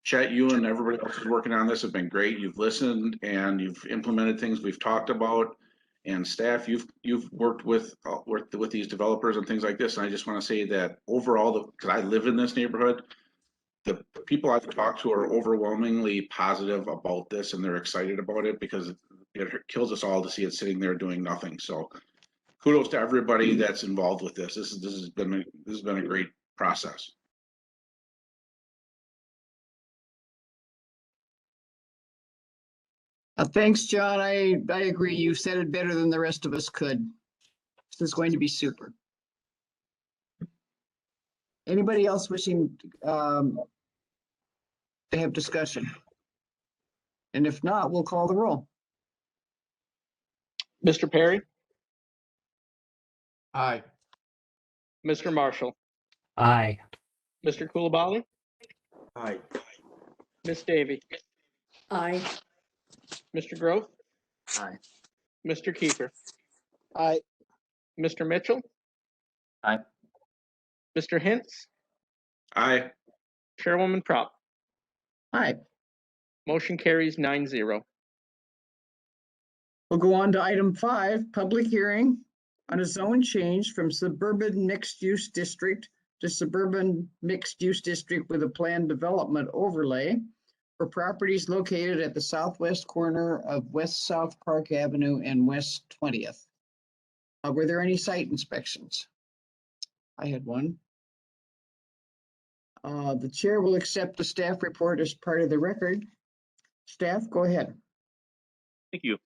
Chet, you and everybody else who's working on this have been great. You've listened and you've implemented things we've talked about. And staff, you've worked with these developers and things like this. And I just want to say that overall, because I live in this neighborhood, the people I've talked to are overwhelmingly positive about this, and they're excited about it because it kills us all to see it sitting there doing nothing. So kudos to everybody that's involved with this. This has been a great process. Thanks, John. I agree. You said it better than the rest of us could. This is going to be super. Anybody else wishing to have discussion? And if not, we'll call the roll. Mr. Perry, Aye. Mr. Marshall, Aye. Mr. Coulibaly, Aye. Miss Davy, Aye. Mr. Grove, Aye. Mr. Kiefer, Aye. Mr. Mitchell, Aye. Mr. Hintz, Aye. Chairwoman Prop. Aye. Motion carries 9-0. We'll go on to item 5, public hearing on a zone change from suburban mixed-use district to suburban mixed-use district with a planned development overlay for properties located at the southwest corner of West South Park Avenue and West 20th. Were there any site inspections? I had one. The chair will accept the staff report as part of the record. Staff, go ahead. Thank you.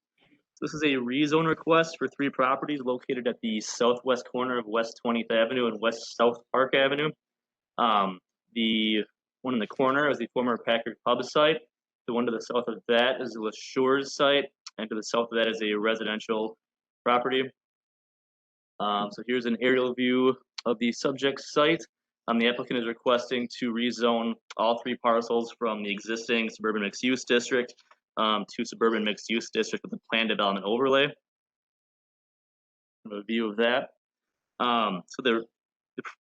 This is a rezone request for 3 properties located at the southwest corner of West 20th Avenue and West South Park Avenue. The one in the corner is the former Packard Pub site. The one to the south of that is the LaShore's site, and to the south of that is a residential property. So here's an aerial view of the subject site. The applicant is requesting to rezone all 3 parcels from the existing suburban mixed-use district to suburban mixed-use district with a planned development overlay. A view of that. So the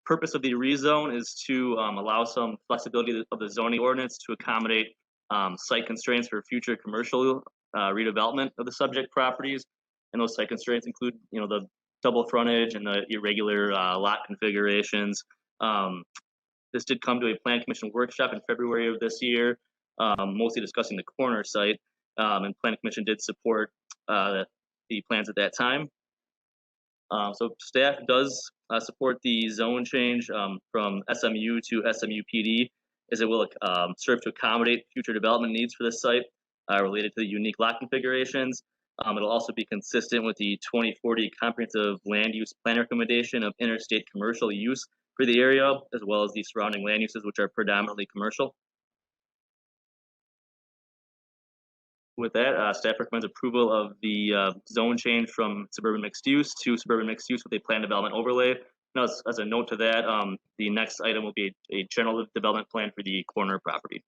purpose of the rezone is to allow some flexibility of the zoning ordinance to accommodate site constraints for future commercial redevelopment of the subject properties. And those site constraints include, the double frontage and the irregular lot configurations. This did come to a plan commission workshop in February of this year, mostly discussing the corner site, and plan commission did support the plans at that time. So staff does support the zone change from SMU to SMU PD, as it will serve to accommodate future development needs for this site related to the unique lot configurations. It'll also be consistent with the 2040 comprehensive land use plan recommendation of interstate commercial use for the area, as well as the surrounding land uses, which are predominantly commercial. With that, staff recommends approval of the zone change from suburban mixed use to suburban mixed use with a planned development overlay. Now, as a note to that, the next item will be a general development plan for the corner property.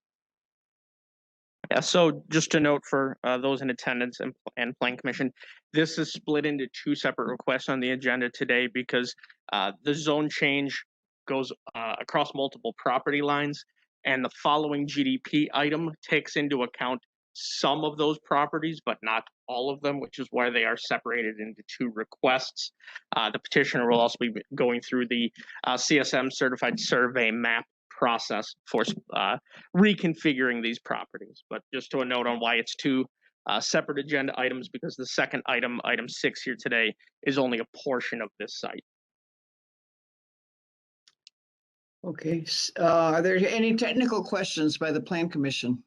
Yeah, so just a note for those in attendance and plan commission, this is split into 2 separate requests on the agenda today because the zone change goes across multiple property lines, and the following GDP item takes into account some of those properties, but not all of them, which is why they are separated into 2 requests. The petitioner will also be going through the CSM certified survey map process for reconfiguring these properties. But just to a note on why it's 2 separate agenda items, because the second item, item 6 here today, is only a portion of this site. Okay, are there any technical questions by the Plan Commission?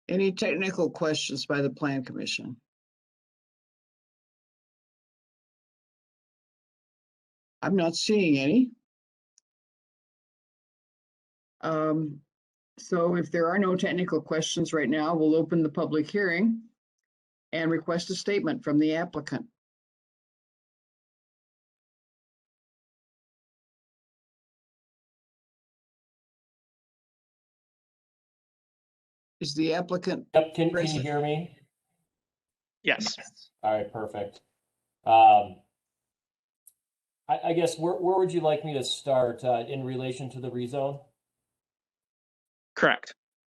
Any technical questions by the Plan Commission? I'm not seeing any. So if there are no technical questions right now, we'll open the public hearing and request a statement from the applicant. Is the applicant Yep, can you present? hear me? Yes. All right, perfect. I guess where would you like me to start in relation to the rezone? Correct.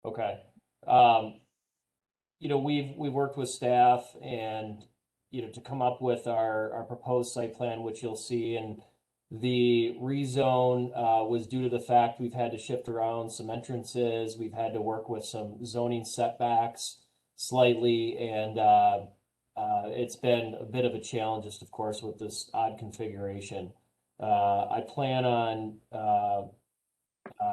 Okay. You know, we've worked with staff and, you know, to come up with our proposed site plan, which you'll see, and the rezone was due to the fact we've had to shift around some entrances, we've had to work with some zoning setbacks slightly, and it's been a bit of a challenge, just of course, with this odd configuration. I plan on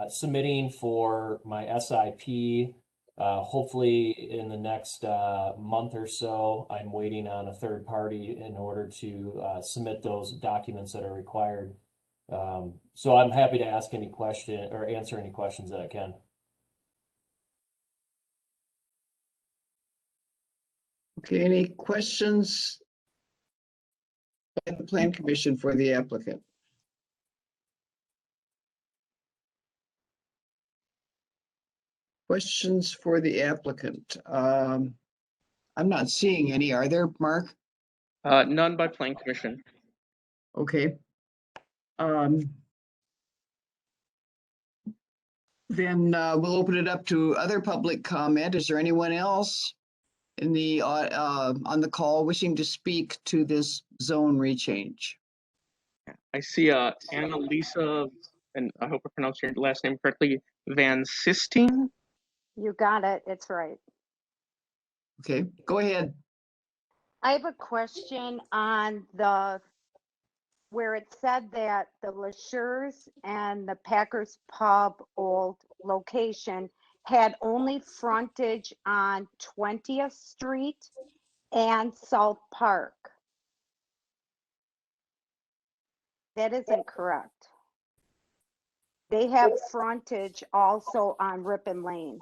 submitting for my SIP. Hopefully in the next month or so. I'm waiting on a third party in order to submit those documents that are required. So I'm happy to ask any question or answer any questions that I can. Okay, any questions by the Plan Commission for the applicant? Questions for the applicant? I'm not seeing any. Are there, Mark? None by Plan Commission. Okay. Then we'll open it up to other public comment. Is there anyone else in the on the call wishing to speak to this zone rechange? I see Annalisa, and I hope I pronounced your last name correctly, Van Sistine. You got it. It's right. Okay, go ahead. I have a question on where it said that the Lashers and the Packers Pub old location had only frontage on 20th Street and South Park. That isn't correct. They have frontage also on Ripon Lane.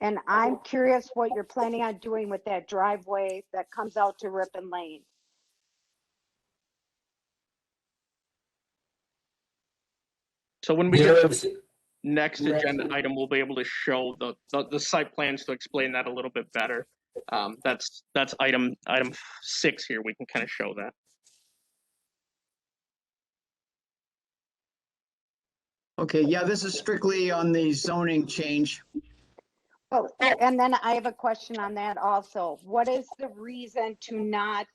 And I'm curious what you're planning on doing with that driveway that comes out to Ripon Lane. So when we get to the next agenda item, we'll be able to show the site plans to explain that a little bit better. That's item 6 here. We can kind of show that. Okay, yeah, this is strictly on the zoning change. Oh, and then I have a question on that also. What is the reason to not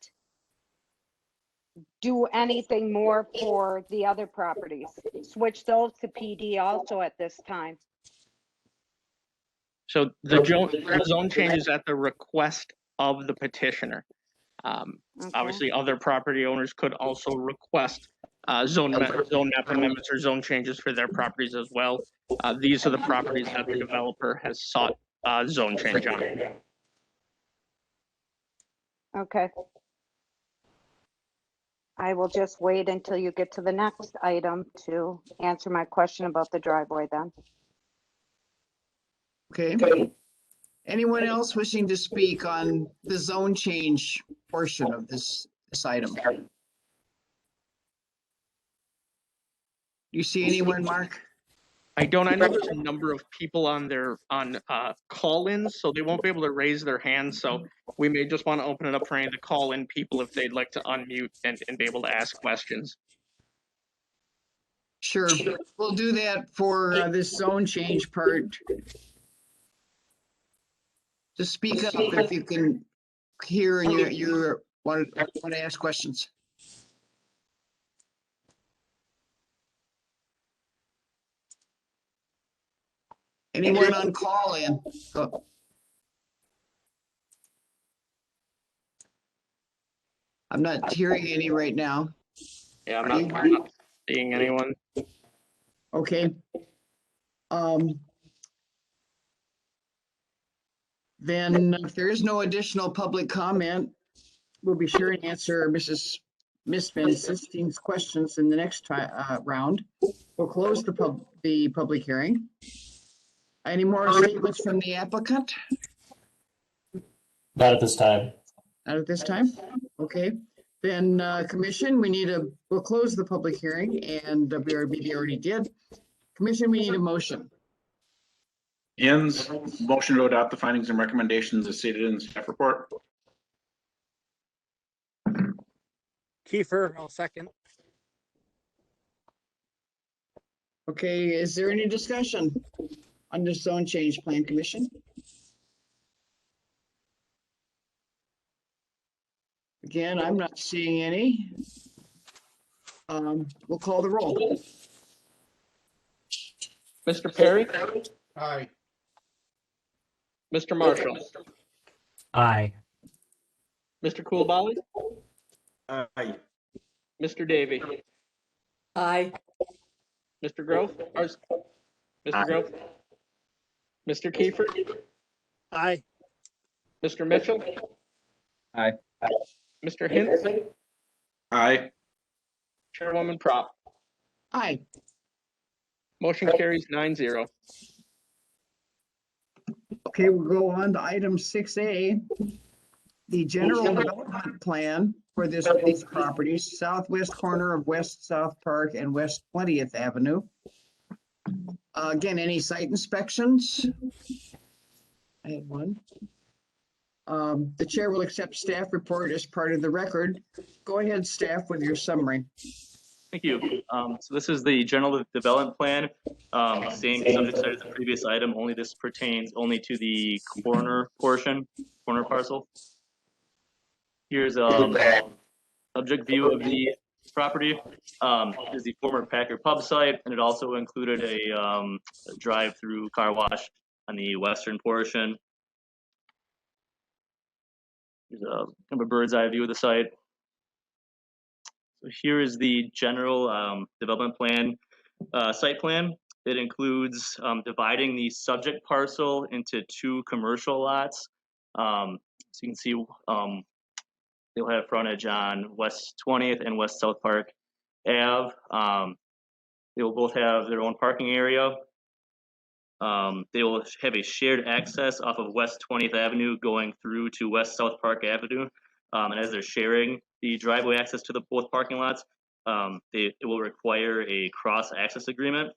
do anything more for the other properties? Switch those to PD also at this time. So the zone change is at the request of the petitioner. Obviously, other property owners could also request zone map amendments or zone changes for their properties as well. These are the properties that the developer has sought zone change on. Okay. I will just wait until you get to the next item to answer my question about the driveway then. Okay. Anyone else wishing to speak on the zone change portion of this item? Do you see anyone, Mark? I don't. I know there's a number of people on call-ins, so they won't be able to raise their hands. So we may just want to open it up for any of the call-in people if they'd like to unmute and be able to ask questions. Sure, we'll do that for this zone change part. Just speak up if you can hear and you want to ask questions. Anyone on call in? Oh. I'm not hearing any right now. Yeah, I'm not seeing anyone. Okay. Then if there is no additional public comment, we'll be sure to answer Miss Van Sistine's questions in the next round. We'll close the public hearing. Any more statements from the applicant? Not at this time. Not at this time? Okay. Then commission, we'll close the public hearing and we already did. Commission, we need a motion. Hens, motion to adopt the findings and recommendations as stated in the staff report. Kiefer, I'll second. Okay, is there any discussion on the zone change plan commission? Again, I'm not seeing any. We'll call the roll. Mr. Perry, Aye. Mr. Marshall, Aye. Mr. Coolbally, Aye. Mr. Davy, Aye. Mr. Grove, or Mr. Aye. Grove, Mr. Kiefer, Aye. Mr. Mitchell, Aye. Mr. Hintz, Aye. Chairwoman Prop. Aye. Motion carries 9-0. Okay, we'll go on to item 6A. The general development plan for these properties, southwest corner of West South Park and West 20th Avenue. Again, any site inspections? I had one. The chair will accept staff report as part of the record. Go ahead, staff, with your summary. Thank you. So this is the general development plan. Same subject side as the previous item, only this pertains only to the corner portion, corner parcel. Here's a subject view of the property. Is the former Packer pub site, and it also included a drive-through car wash on the western portion. Here's a kind of a bird's eye view of the site. So here is the general development plan, site plan. It includes dividing the subject parcel into 2 commercial lots. So you can see they'll have frontage on West 20th and West South Park Ave. They will both have their own parking area. They will have a shared access off of West 20th Avenue going through to West South Park Avenue. And as they're sharing the driveway access to the both parking lots, it will require a cross-access agreement.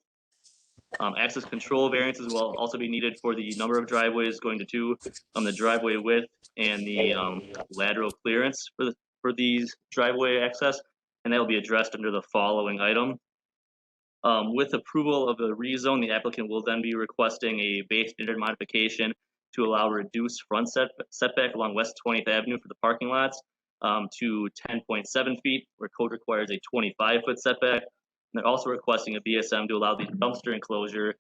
Access control variances will also be needed for the number of driveways going to 2, the driveway width, and the lateral clearance for these driveway access, and that will be addressed under the following item. With approval of the rezone, the applicant will then be requesting a base standard modification to allow reduced front setback along West 20th Avenue for the parking lots to 10.7 feet, where code requires a 25-foot setback. And they're also requesting a BSM to allow the dumpster enclosure,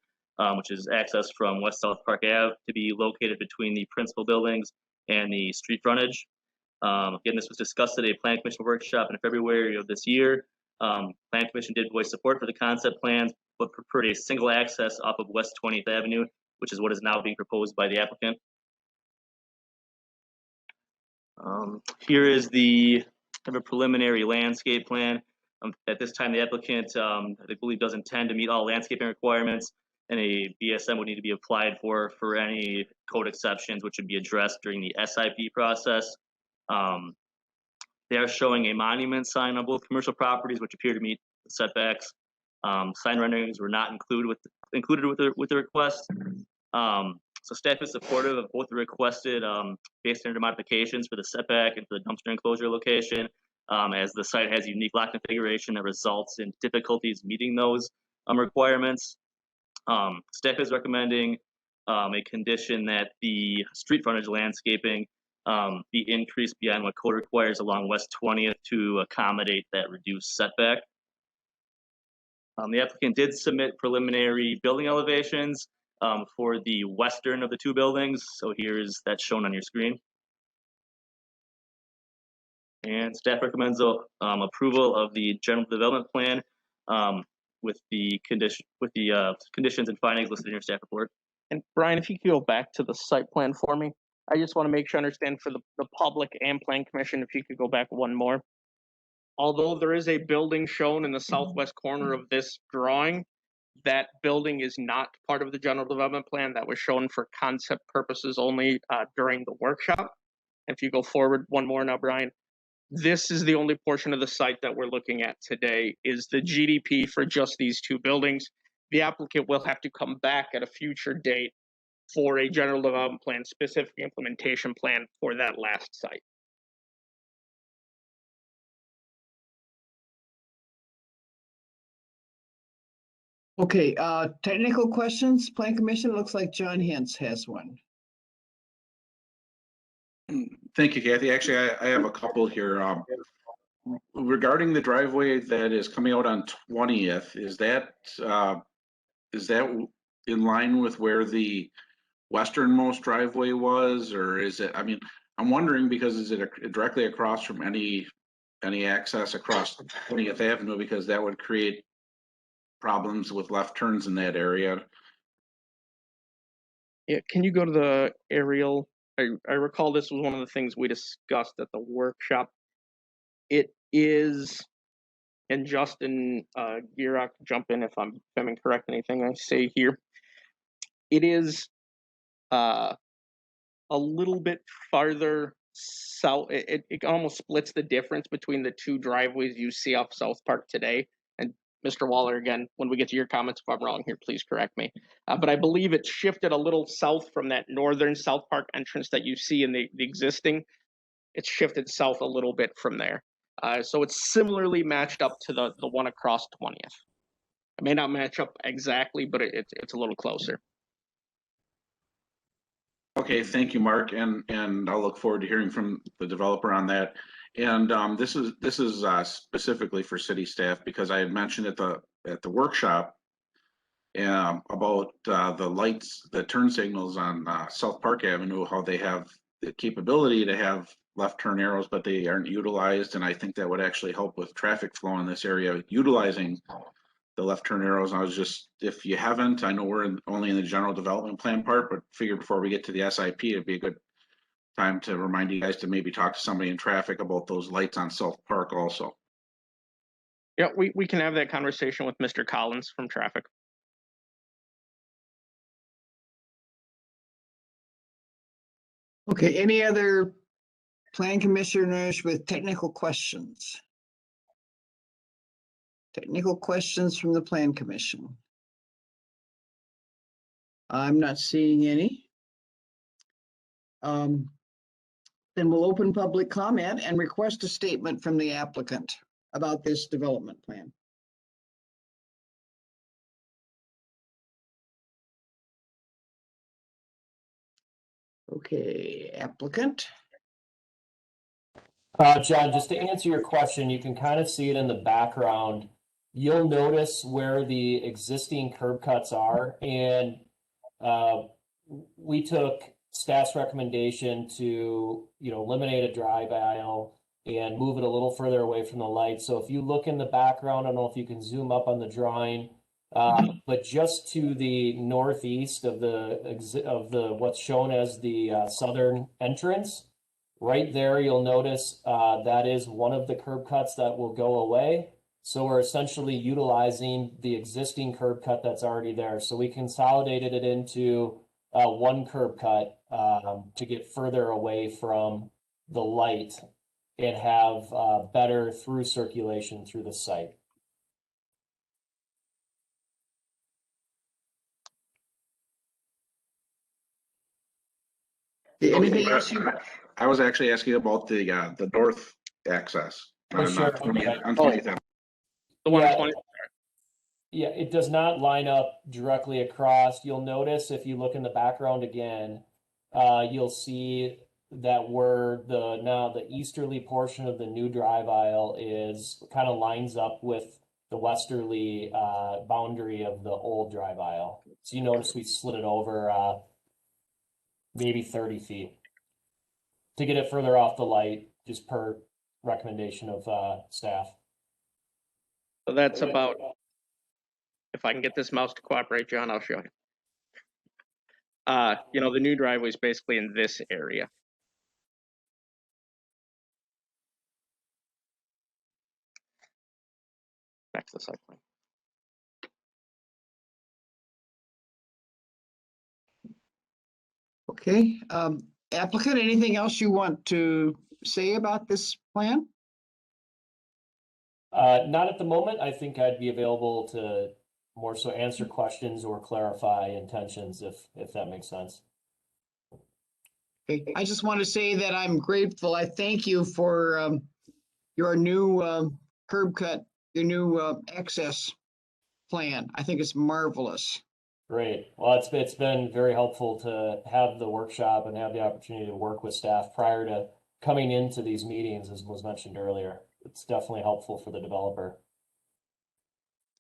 which is access from West South Park Ave, to be located between the principal buildings and the street frontage. Again, this was discussed at a Plan Commission workshop in February of this year. Plan Commission did voice support for the concept plans, but preferred a single access off of West 20th Avenue, which is what is now being proposed by the applicant. Here is the kind of a preliminary landscape plan. At this time, the applicant, I believe, does intend to meet all landscaping requirements, and a BSM would need to be applied for any code exceptions, which would be addressed during the SIP process. They are showing a monument sign on both commercial properties, which appear to meet the setbacks. Sign renderings were not included with the request. So staff is supportive of both the requested base standard modifications for the setback and for the dumpster enclosure location, as the site has unique lot configuration that results in difficulties meeting those requirements. Staff is recommending a condition that the street frontage landscaping be increased beyond what code requires along West 20th to accommodate that reduced setback. The applicant did submit preliminary building elevations for the western of the 2 buildings. So here's that shown on your screen. And staff recommends approval of the general development plan with the conditions and findings listed in your staff report. And Brian, if you could go back to the site plan for me, I just want to make sure I understand for the public and Plan Commission, if you could go back one more. Although there is a building shown in the southwest corner of this drawing, that building is not part of the general development plan. That was shown for concept purposes only during the workshop. If you go forward one more now, Brian, this is the only portion of the site that we're looking at today is the GDP for just these 2 buildings. The applicant will have to come back at a future date for a general development plan, specific implementation plan for that last site. Okay, technical questions, Plan Commission, looks like John Hintz has one. Thank you, Kathy. Actually, I have a couple here. Regarding the driveway that is coming out on 20th, is that in line with where the westernmost driveway was, or is it, I mean, I'm wondering because is it directly across from any access across 20th Avenue, because that would create problems with left turns in that area. Yeah, can you go to the aerial? I recall this was one of the things we discussed at the workshop. It is, and Justin Gierock, jump in if I'm incorrect anything I say here. It is a little bit farther south. It almost splits the difference between the two driveways you see off South Park today. And Mr. Waller, again, when we get to your comments, if I'm wrong here, please correct me. But I believe it shifted a little south from that northern South Park entrance that you see in the existing. It's shifted south a little bit from there. So it's similarly matched up to the one across 20th. It may not match up exactly, but it's a little closer. Okay, thank you, Mark, and I'll look forward to hearing from the developer on that. And this is specifically for city staff, because I had mentioned at the workshop about the lights, the turn signals on South Park Avenue, how they have the capability to have left turn arrows, but they aren't utilized. And I think that would actually help with traffic flow in this area, utilizing the left turn arrows. I was just, if you haven't, I know we're only in the general development plan part, but figure before we get to the SIP, it'd be a good time to remind you guys to maybe talk to somebody in traffic about those lights on South Park also. Yeah, we can have that conversation with Mr. Collins from traffic. Okay, any other plan commissioners with technical questions? Technical questions from the Plan Commission? I'm not seeing any. Then we'll open public comment and request a statement from the applicant about this development plan. Okay, applicant. John, just to answer your question, you can kind of see it in the background. You'll notice where the existing curb cuts are, and we took staff's recommendation to, eliminate a drive aisle and move it a little further away from the light. So if you look in the background, I don't know if you can zoom up on the drawing, but just to the northeast of the what's shown as the southern entrance, right there, you'll notice that is one of the curb cuts that will go away. So we're essentially utilizing the existing curb cut that's already there. So we consolidated it into one curb cut to get further away from the light and have better through circulation through the site. Anything else I was actually asking about the north access on sure. 20th Avenue. The one on 20th. Yeah, it does not line up directly across. You'll notice if you look in the background again, you'll see that where the easterly portion of the new drive aisle is kind of lines up with the westerly boundary of the old drive aisle. So you notice we slid it over maybe 30 feet to get it further off the light, just per recommendation of staff. So that's about, if I can get this mouse to cooperate, John, I'll show you. The new driveway is basically in this area. Back to the site plan. Okay, applicant, anything else you want to say about this plan? Not at the moment. I think I'd be available to more so answer questions or clarify intentions, if that makes sense. Okay, I just want to say that I'm grateful. I thank you for your new curb cut, your new access plan. I think it's marvelous. Great. Well, it's been very helpful to have the workshop and have the opportunity to work with staff prior to coming into these meetings, as was mentioned earlier. It's definitely helpful for the developer.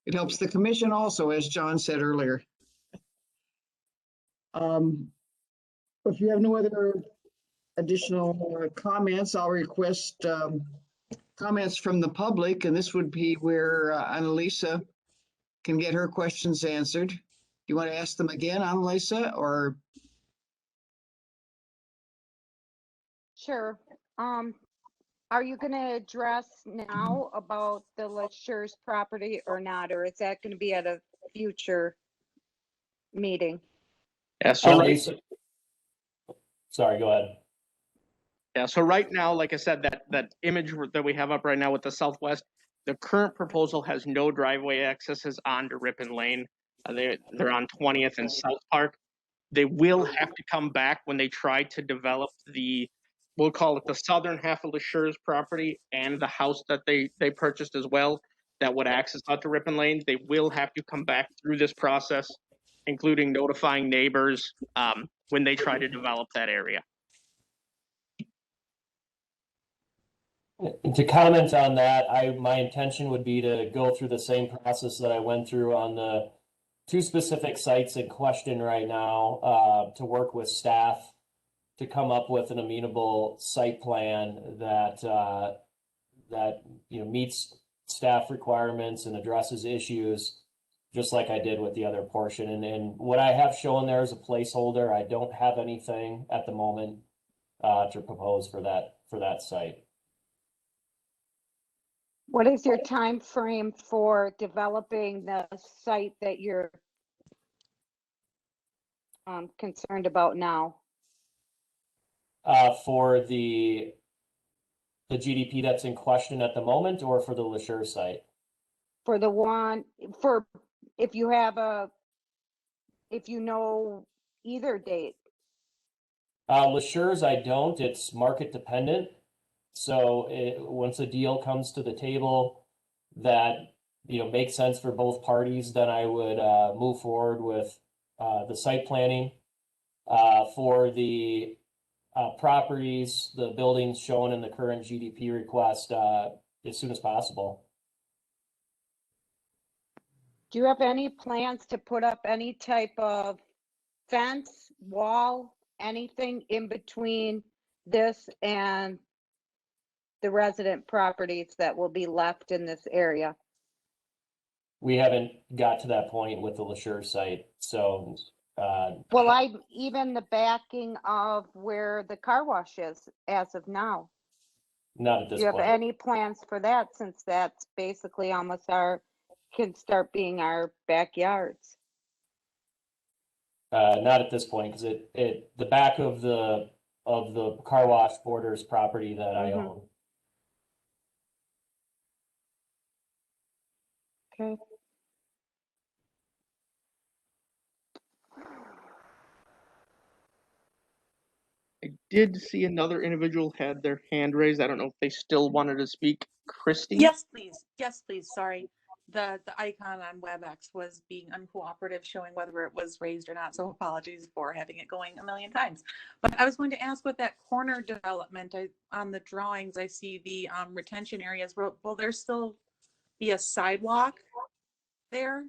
It helps the commission also, as John said earlier. If you have no other additional comments, I'll request comments from the public, and this would be where Annalisa can get her questions answered. You want to ask them again, Annalisa, or? Sure. Are you going to address now about the LaSure's property or not, or is that going to be at a future meeting? Yeah, so Sorry, go ahead. Yeah, so right now, like I said, that image that we have up right now with the southwest, the current proposal has no driveway accesses onto Ripon Lane. They're on 20th and South Park. They will have to come back when they try to develop we'll call it the southern half of LaSure's property and the house that they purchased as well that would access out to Ripon Lane. They will have to come back through this process, including notifying neighbors when they try to develop that area. To comment on that, my intention would be to go through the same process that I went through on the two specific sites in question right now, to work with staff to come up with an amenable site plan that meets staff requirements and addresses issues, just like I did with the other portion. And what I have shown there is a placeholder. I don't have anything at the moment to propose for that site. What is your time frame for developing the site that you're concerned about now? For the GDP that's in question at the moment, or for the LaSure site? For the one, if you know either date. LaSure's I don't. It's market dependent. So once a deal comes to the table that makes sense for both parties, then I would move forward with the site planning for the properties, the buildings shown in the current GDP request as soon as possible. Do you have any plans to put up any type of fence, wall, anything in between this and the resident properties that will be left in this area? We haven't got to that point with the LaSure site, so. Well, even the backing of where the car wash is as of now. Not at this point. Do you have any plans for that, since that's basically almost can start being our backyards? Not at this point, because the back of the car wash borders property that I own. Okay. I did see another individual had their hand raised. I don't know if they still wanted to speak. Christy? Yes, please. Yes, please. Sorry. The icon on WebEx was being uncooperative, showing whether it was raised or not. So apologies for having it going a million times. But I was going to ask, with that corner development, on the drawings, I see the retention areas. Will there still be a sidewalk there?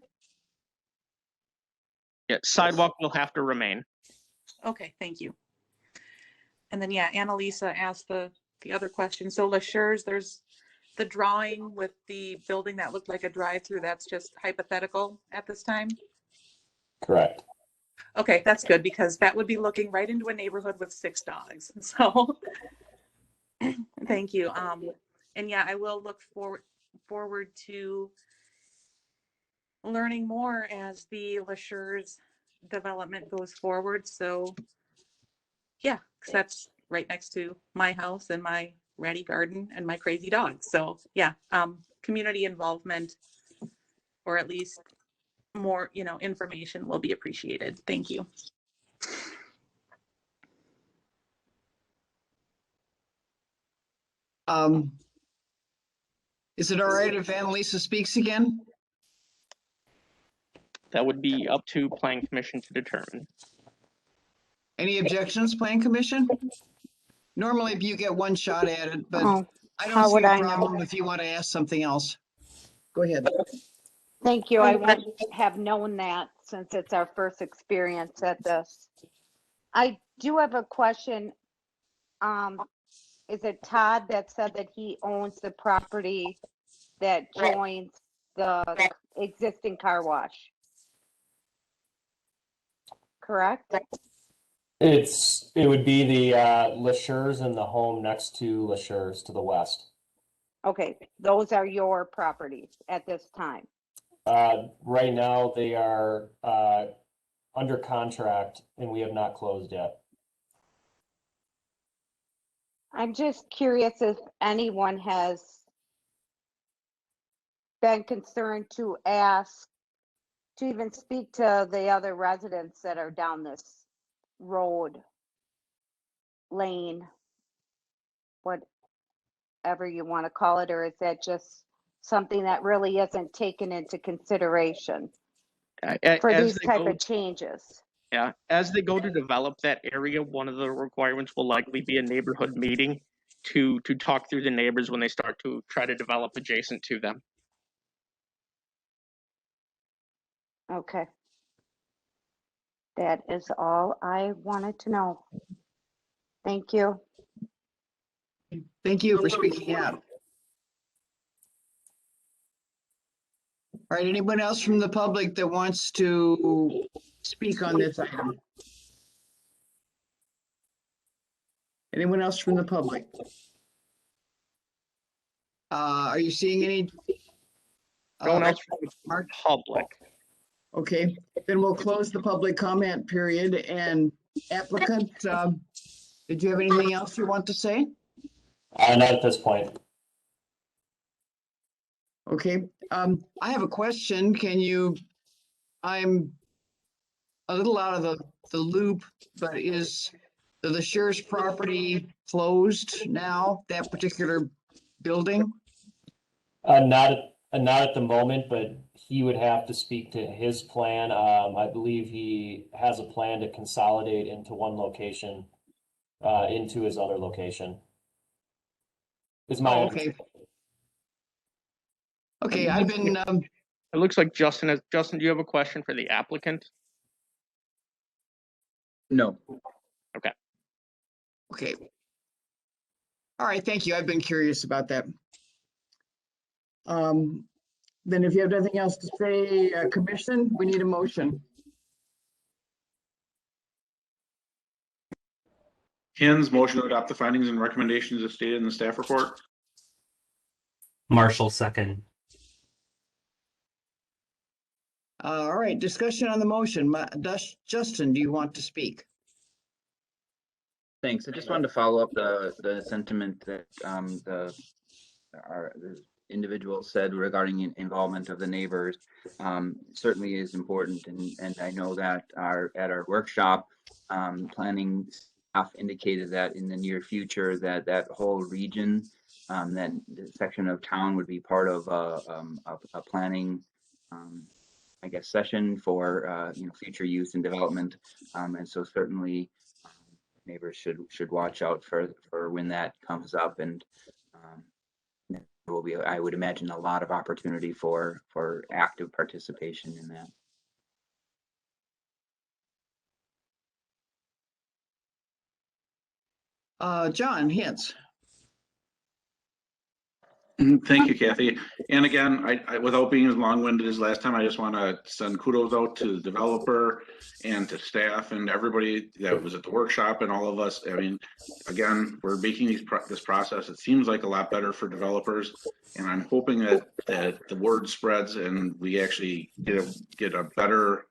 Yeah, sidewalk will have to remain. Okay, thank you. And then, yeah, Annalisa asked the other question. So LaSure's, there's the drawing with the building that looked like a drive-through. That's just hypothetical at this time? Correct. Okay, that's good, because that would be looking right into a neighborhood with 6 dogs. So thank you. And yeah, I will look forward to learning more as the LaSure's development goes forward. So yeah, because that's right next to my house and my ratty garden and my crazy dog. So yeah, community involvement, or at least more, information will be appreciated. Thank you. Is it all right if Annalisa speaks again? That would be up to Plan Commission to determine. Any objections, Plan Commission? Normally you get one shot at it, but Oh, I how don't see would a I know? problem if you want to ask something else. Go ahead. Thank you. I would have known that since it's our first experience at this. I do have a question. Is it Todd that said that he owns the property that joins the existing car wash? Correct? It would be the Lashers and the home next to Lashers to the west. Okay, those are your properties at this time. Right now, they are under contract and we have not closed yet. I'm just curious if anyone has been concerned to ask, to even speak to the other residents that are down this road, lane, whatever you want to call it, or is that just something that really isn't taken into consideration for these type of changes? Yeah, as they go to develop that area, one of the requirements will likely be a neighborhood meeting to talk through the neighbors when they start to try to develop adjacent to them. Okay. That is all I wanted to know. Thank you. Thank you for speaking out. All right, anyone else from the public that wants to speak on this item? Anyone else from the public? Are you seeing any? No one else from the public. Okay, then we'll close the public comment period. And applicant, did you have anything else you want to say? Not at this point. Okay, I have a question. I'm a little out of the loop, but is the Lashers property closed now, that particular building? Not at the moment, but he would have to speak to his plan. I believe he has a plan to consolidate into one location, into his other location. Is my okay. Okay, I've been. It looks like Justin has. Justin, do you have a question for the applicant? No. Okay. Okay. All right, thank you. I've been curious about that. Then if you have nothing else to say, Commission, we need a motion. Hens, motion to adopt the findings and recommendations as stated in the staff report. Marshall, second. All right, discussion on the motion. Justin, do you want to speak? Thanks. I just wanted to follow up the sentiment that the individual said regarding involvement of the neighbors. Certainly is important, and I know that at our workshop, planning staff indicated that in the near future that whole region, that section of town would be part of a planning, I guess, session for future use and development, and so certainly neighbors should watch out for when that comes up, and there will be, I would imagine, a lot of opportunity for active participation in that. John Hintz. Thank you, Kathy. And again, I without being as long-winded as last time, I just want to send kudos out to the developer and to staff and everybody that was at the workshop and all of us. I mean, again, we're making this process, it seems like a lot better for developers. And I'm hoping that the word spreads and we actually get a better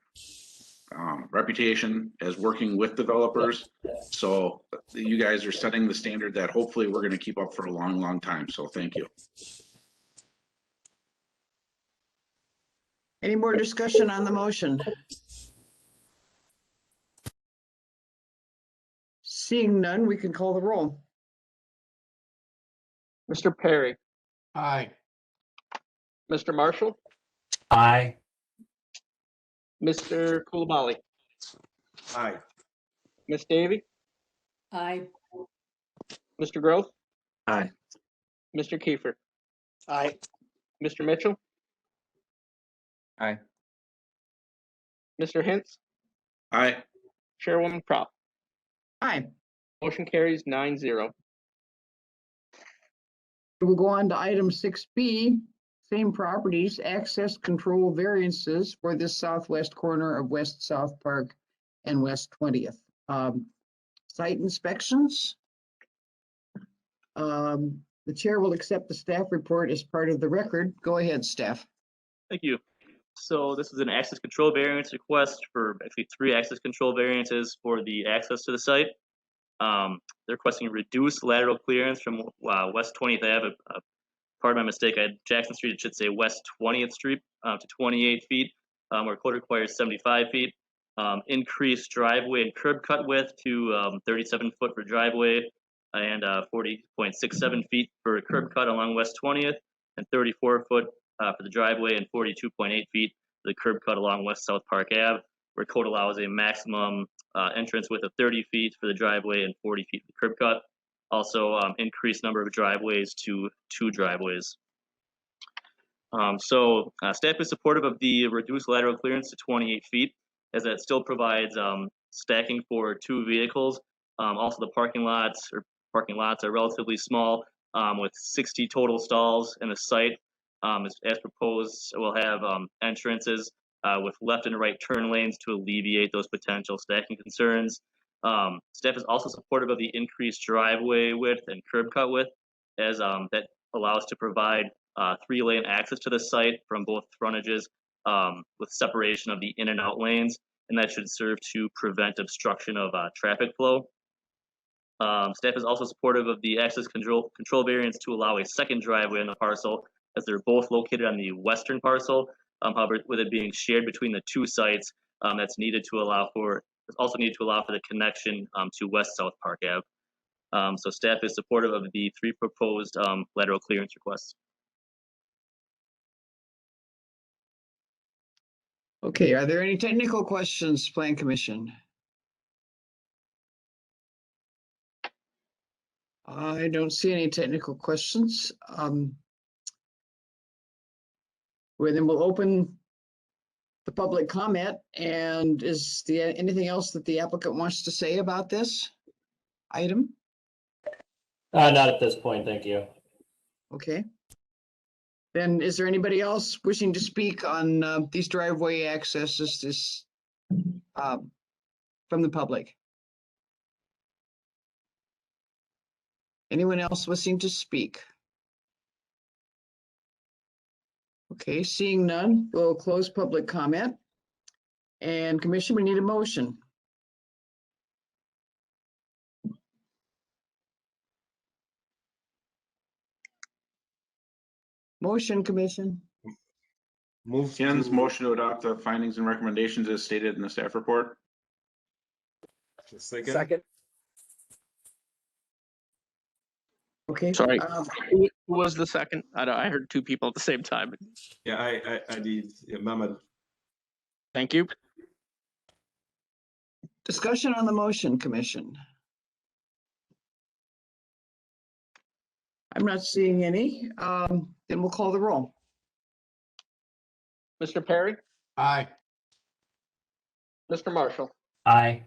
reputation as working with developers. So you guys are setting the standard that hopefully we're going to keep up for a long, long time. So thank you. Any more discussion on the motion? Seeing none, we can call the roll. Mr. Perry, Aye. Mr. Marshall, Aye. Mr. Kulabali, Aye. Ms. Davy, Aye. Mr. Groth, Aye. Mr. Kiefer, Aye. Mr. Mitchell, Aye. Mr. Hintz, Aye. Chairwoman Prop. Aye. Motion carries 9-0. We'll go on to item 6B, same properties, access control variances for this southwest corner of West South Park and West 20th. Site inspections. The chair will accept the staff report as part of the record. Go ahead, staff. Thank you. So this is an access control variance request for actually 3 access control variances for the access to the site. They're requesting reduced lateral clearance from West 20th Ave. Pardon my mistake. I had Jackson Street. It should say West 20th Street to 28 feet, where code requires 75 feet. Increased driveway and curb cut width to 37 foot for driveway and 40.67 feet for curb cut along West 20th, and 34 foot for the driveway and 42.8 feet for the curb cut along West South Park Ave, where code allows a maximum entrance width of 30 feet for the driveway and 40 feet for the curb cut. Also, increased number of driveways to 2 driveways. Staff is supportive of the reduced lateral clearance to 28 feet, as that still provides stacking for 2 vehicles. Also, the parking lots are relatively small, with 60 total stalls in the site. As proposed, we'll have entrances with left and right turn lanes to alleviate those potential stacking concerns. Staff is also supportive of the increased driveway width and curb cut width, as that allows to provide 3-lane access to the site from both frontages with separation of the in and out lanes, and that should serve to prevent obstruction of traffic flow. Staff is also supportive of the access control variance to allow a second driveway in the parcel, as they're both located on the western parcel. However, with it being shared between the 2 sites, that's also needed to allow for the connection to West South Park Ave. So staff is supportive of the 3 proposed lateral clearance requests. Okay, are there any technical questions, Plan Commission? I don't see any technical questions. Well, then we'll open the public comment. And is there anything else that the applicant wants to say about this item? Not at this point, thank you. Okay. Then is there anybody else wishing to speak on these driveway accesses from the public? Anyone else wishing to speak? Okay, seeing none, we'll close public comment. And Commission, we need a motion. Motion, Commission. Ken's motion to adopt the findings and recommendations as stated in the staff report. Second. Okay. Sorry, who was the second? I heard 2 people at the same time. Yeah, I did. Yeah, Mahmoud. Thank you. Discussion on the motion, Commission. I'm not seeing any. Then we'll call the roll. Mr. Perry, Aye. Mr. Marshall, Aye.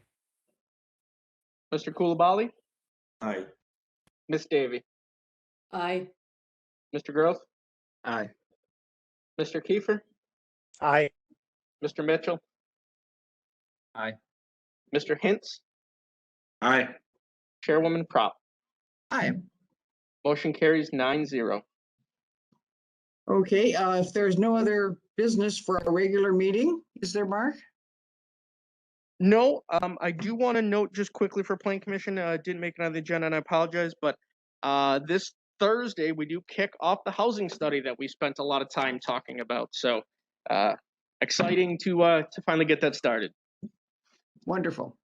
Mr. Kulabali, Aye. Ms. Davy, Aye. Mr. Groth, Aye. Mr. Kiefer, Aye. Mr. Mitchell, Aye. Mr. Hintz, Aye. Chairwoman Prop. Aye. Motion carries 9-0. Okay, if there's no other business for our regular meeting, is there, Mark? No, I do want to note just quickly for Plan Commission, didn't make it on the agenda and I apologize, but this Thursday we do kick off the housing study that we spent a lot of time talking about. So exciting to finally get that started. Wonderful.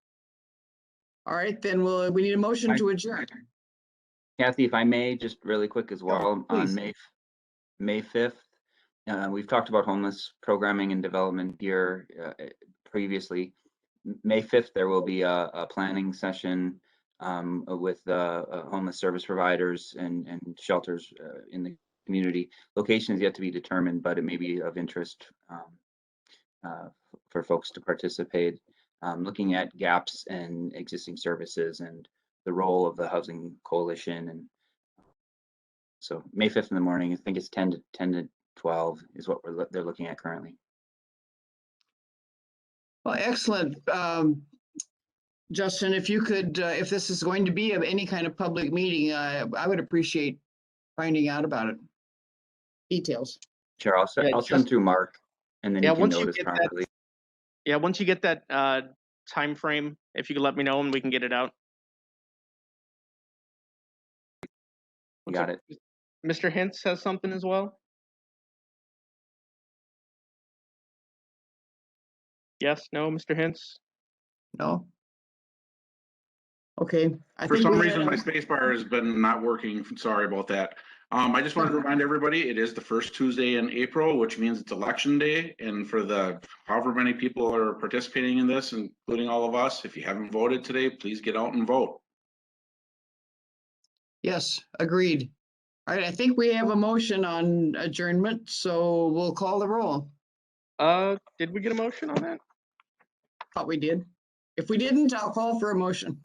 All right, then we need a motion to adjourn. Kathy, if I may, just really quick as well, on please. May 5th, we've talked about homeless programming and development here previously. May 5th, there will be a planning session with homeless service providers and shelters in the community. Location is yet to be determined, but it may be of interest for folks to participate, looking at gaps in existing services and the role of the housing coalition. And so May 5th in the morning, I think it's 10 to 12 is what they're looking at currently. Well, excellent. Justin, if you could, if this is going to be of any kind of public meeting, I would appreciate finding out about it. Details. Sure, I'll send through Mark, and then you can notice properly. Once you get that time frame, if you could let me know and we can get it out. Got it. Mr. Hintz has something as well. Yes, no, Mr. Hintz? No. Okay. For some reason, my space bar has been not working. Sorry about that. I just wanted to remind everybody, it is the first Tuesday in April, which means it's election day. And for the however many people are participating in this, including all of us, if you haven't voted today, please get out and vote. Yes, agreed. All right, I think we have a motion on adjournment, so we'll call the roll. Did we get a motion on that? Thought we did. If we didn't, I'll call for a motion.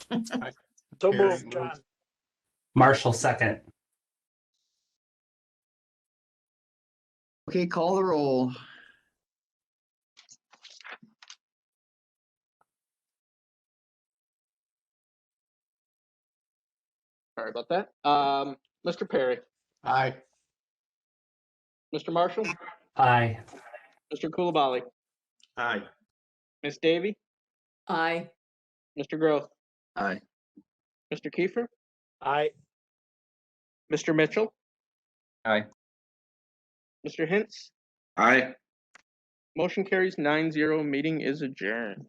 So moved, John. Marshall, second. Okay, call the roll. Sorry about that. Mr. Perry. Aye. Mr. Marshall. Aye. Mr. Coulibaly. Aye. Ms. Davy. Aye. Mr. Groth. Aye. Mr. Kiefer. Aye. Mr. Mitchell. Aye. Mr. Hintz. Aye. Motion carries 9-0. Meeting is adjourned.